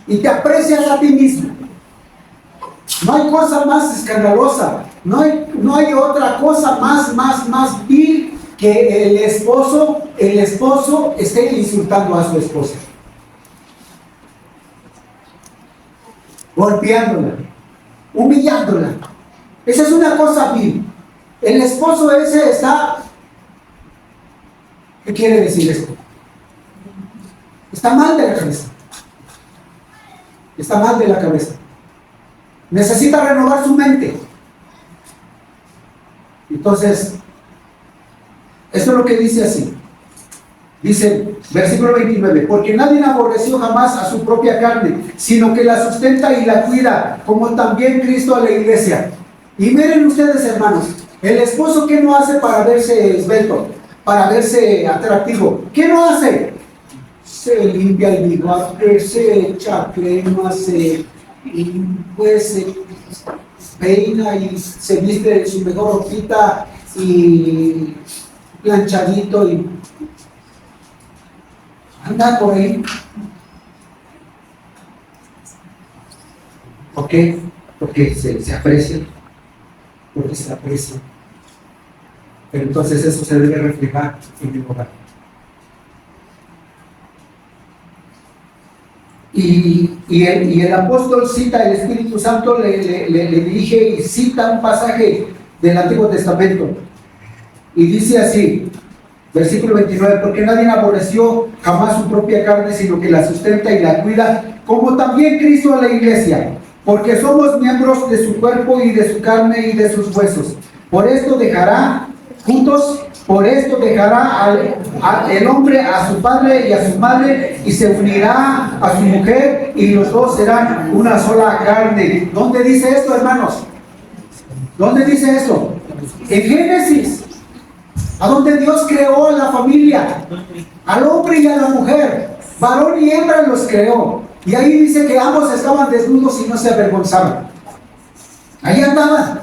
Y te aprecias a ti mismo. No hay cosa más escandalosa, no hay otra cosa más vil que el esposo esté insultando a su esposa, golpeándola, humillándola. Esa es una cosa vil. El esposo ese está... ¿Qué quiere decir esto? Está mal de la cabeza. Está mal de la cabeza. Necesita renovar su mente. Entonces, esto es lo que dice así. Dice, versículo 29, porque nadie aborreció jamás a su propia carne, sino que la sustenta y la cuida, como también Cristo a la iglesia. Y miren ustedes, hermanos, el esposo, ¿qué no hace para verse esbelto, para verse atractivo? ¿Qué no hace? Se limpia el bigote, se echa crema, se peina y se viste de su mejor ropita y planchadito y anda por ahí. ¿Por qué? Porque se aprecia. Porque se aprecia. Pero entonces eso se debe reflejar en el hogar. Y el apóstol cita, el Espíritu Santo le dirige y cita un pasaje del Antiguo Testamento. Y dice así, versículo 29, porque nadie aborreció jamás su propia carne, sino que la sustenta y la cuida, como también Cristo a la iglesia, porque somos miembros de su cuerpo y de su carne y de sus huesos. Por esto dejará el hombre a su padre y a su madre, y se unirá a su mujer, y los dos serán una sola carne. ¿Dónde dice esto, hermanos? ¿Dónde dice esto? En Génesis, a donde Dios creó a la familia, al hombre y a la mujer, varón y hembra los creó. Y ahí dice que ambos estaban desnudos y no se avergonzaban. Ahí andaban.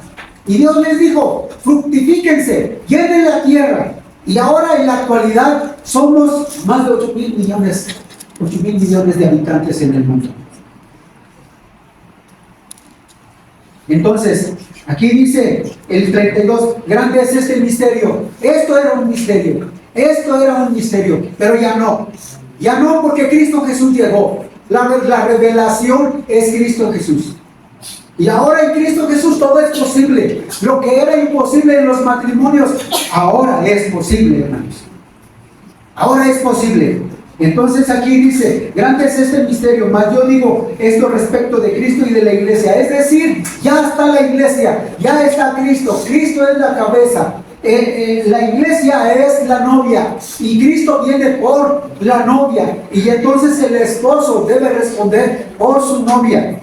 Y Dios les dijo, fructifíquense, llenen la tierra. Y ahora en la actualidad somos más de 8,000 millones de habitantes en el mundo. Entonces, aquí dice el 32, grande es este misterio. Esto era un misterio, pero ya no porque Cristo Jesús llegó. La revelación es Cristo Jesús. Y ahora en Cristo Jesús todo es posible. Lo que era imposible en los matrimonios, ahora es posible, hermanos. Ahora es posible. Entonces aquí dice, grande es este misterio, mas yo digo esto respecto de Cristo y de la iglesia. Es decir, ya está la iglesia, ya está Cristo. Cristo es la cabeza. La iglesia es la novia y Cristo viene por la novia. Y entonces el esposo debe responder por su novia.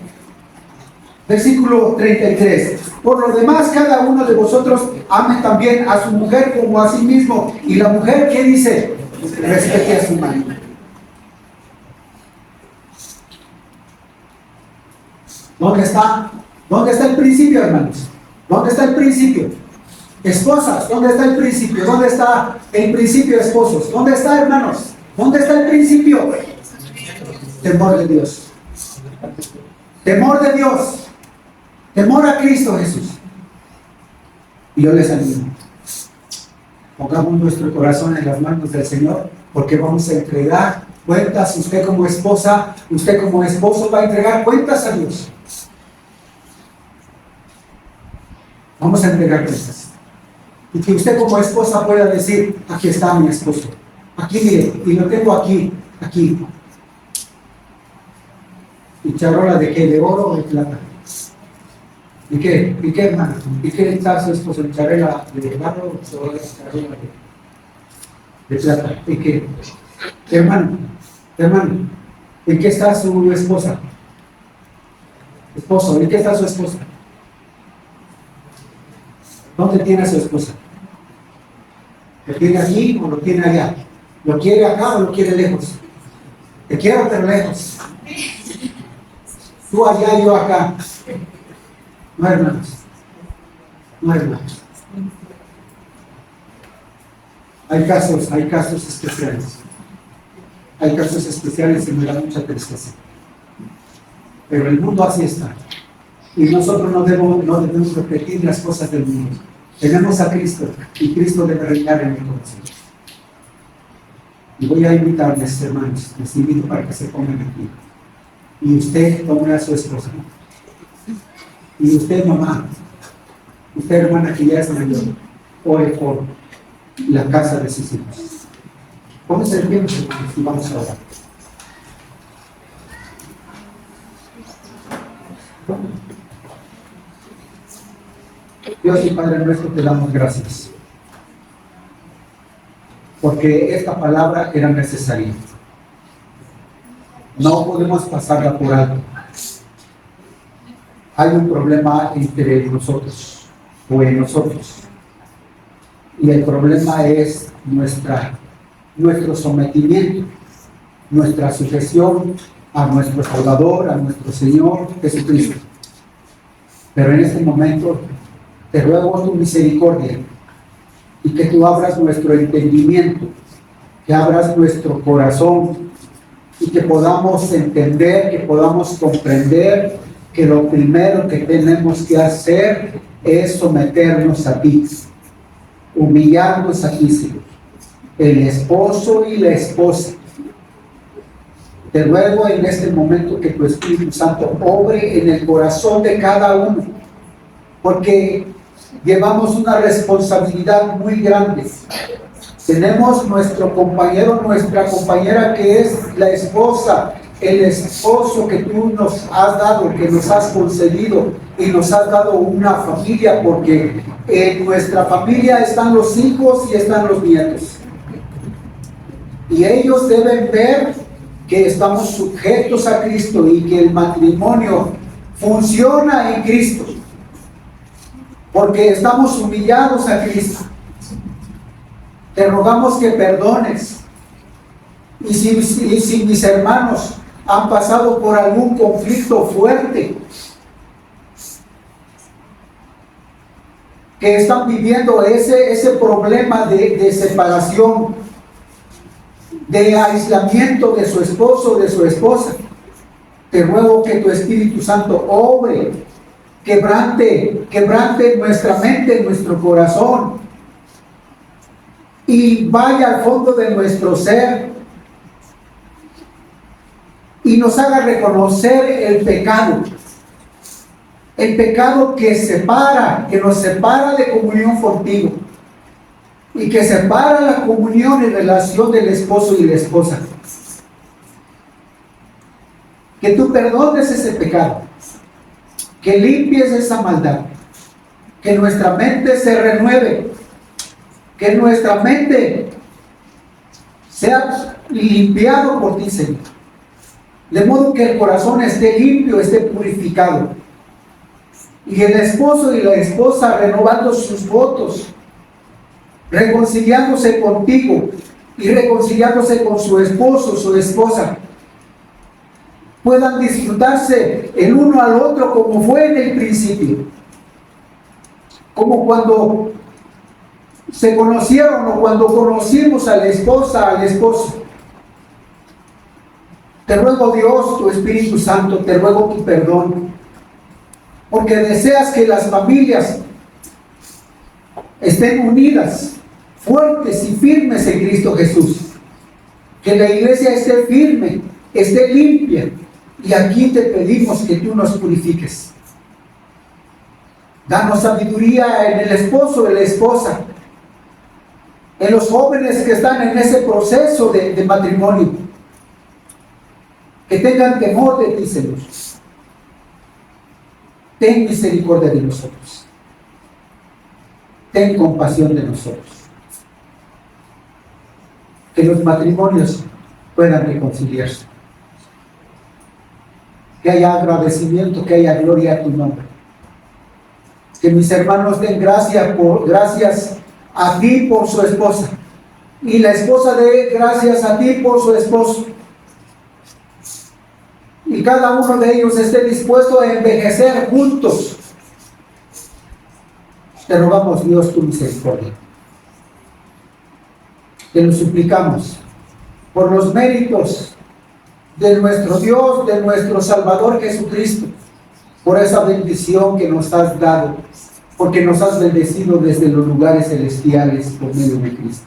Versículo 33. Por lo demás, cada uno de vosotros ame también a su mujer como a sí mismo. Y la mujer, ¿qué dice? Respete a su marido. ¿Dónde está? ¿Dónde está el principio, hermanos? ¿Dónde está el principio? Esposas, ¿dónde está el principio? ¿Dónde está el principio, esposos? ¿Dónde está, hermanos? ¿Dónde está el principio? Temor de Dios. Temor de Dios. Temor a Cristo Jesús. Y yo les animo. Pongamos nuestro corazón en las manos del Señor, porque vamos a entregar cuentas. Usted como esposa, usted como esposo va a entregar cuentas a Dios. Vamos a entregar cuentas. Y que usted como esposa pueda decir, aquí está mi esposo. Aquí mire, y lo tengo aquí. ¿Y charola de qué? ¿De oro o de plata? ¿Y qué, hermano? ¿Y qué está su esposo? ¿En charola de barro o charola de plata? ¿Y qué? Hermano, ¿en qué está su esposa? Esposo, ¿en qué está su esposa? ¿Dónde tiene a su esposa? ¿Lo tiene aquí o lo tiene allá? ¿Lo quiere acá o lo quiere lejos? Te quiero, pero lejos. Tú allá y yo acá. No, hermanos. Hay casos especiales. Hay casos especiales y me da mucha tristeza. Pero el mundo así está. Y nosotros no debemos repetir las cosas del mundo. Tenemos a Cristo y Cristo debe reinar en mi corazón. Y voy a invitarles, hermanos, les invito para que se pongan aquí. Y usted tome a su esposa. Y usted, mamá, usted, hermana, que ya es mayor, ore por la casa de sus hijos. Pónganse en pie, hermanos, y vamos a orar. Dios y Padre nuestro, te damos gracias, porque esta palabra era necesaria. No podemos pasarla por alto. Hay un problema entre nosotros o en nosotros, y el problema es nuestro sometimiento, nuestra sujeción a nuestro Salvador, a nuestro Señor Jesucristo. Pero en este momento te ruego tu misericordia y que tú abras nuestro entendimiento, que abras nuestro corazón y que podamos entender, que podamos comprender que lo primero que tenemos que hacer es someternos a ti, humillarnos a ti, Señor, el esposo y la esposa. Te ruego en este momento que tu Espíritu Santo obre en el corazón de cada uno, porque llevamos una responsabilidad muy grande. Tenemos nuestro compañero, nuestra compañera que es la esposa, el esposo que tú nos has dado, que nos has concedido y nos has dado una familia, porque en nuestra familia están los hijos y están los nietos. Y ellos deben ver que estamos sujetos a Cristo y que el matrimonio funciona en Cristo, porque estamos humillados a Cristo. Te rogamos que perdones. Y si mis hermanos han pasado por algún conflicto fuerte, que están viviendo ese problema de separación, de aislamiento de su esposo o de su esposa, te ruego que tu Espíritu Santo obre, quebrante nuestra mente, nuestro corazón, y vaya al fondo de nuestro ser y nos haga reconocer el pecado que nos separa de comunión contigo y que separa la comunión y relación del esposo y la esposa. Que tú perdones ese pecado, que limpies esa maldad, que nuestra mente se renueve, que nuestra mente sea limpiado por ti, Señor, de modo que el corazón esté limpio, esté purificado, y el esposo y la esposa renovando sus votos, reconciliándose contigo y reconciliándose con su esposo, su esposa, puedan disfrutarse el uno al otro como fue en el principio, como cuando se conocieron o cuando conocimos a la esposa, al esposo. Te ruego, Dios, tu Espíritu Santo, te ruego tu perdón, porque deseas que las familias estén unidas, fuertes y firmes en Cristo Jesús, que la iglesia esté firme, esté limpia, y aquí te pedimos que tú nos purifiques. Danos sabiduría en el esposo, en la esposa, en los jóvenes que están en ese proceso de matrimonio, que tengan temor de ti, Señor. Ten misericordia de nosotros. Ten compasión de nosotros. Que los matrimonios puedan reconciliarse. Que haya agradecimiento, que haya gloria a tu nombre. Que mis hermanos den gracias a ti por su esposa, y la esposa dé gracias a ti por su esposo, y cada uno de ellos esté dispuesto a envejecer juntos. Te rogamos, Dios, tu misericordia. Te lo suplicamos por los méritos de nuestro Dios, de nuestro Salvador Jesucristo, por esa bendición que nos has dado porque nos has bendecido desde los lugares celestiales por medio de Cristo.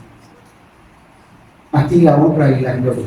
A ti la honra y la gloria.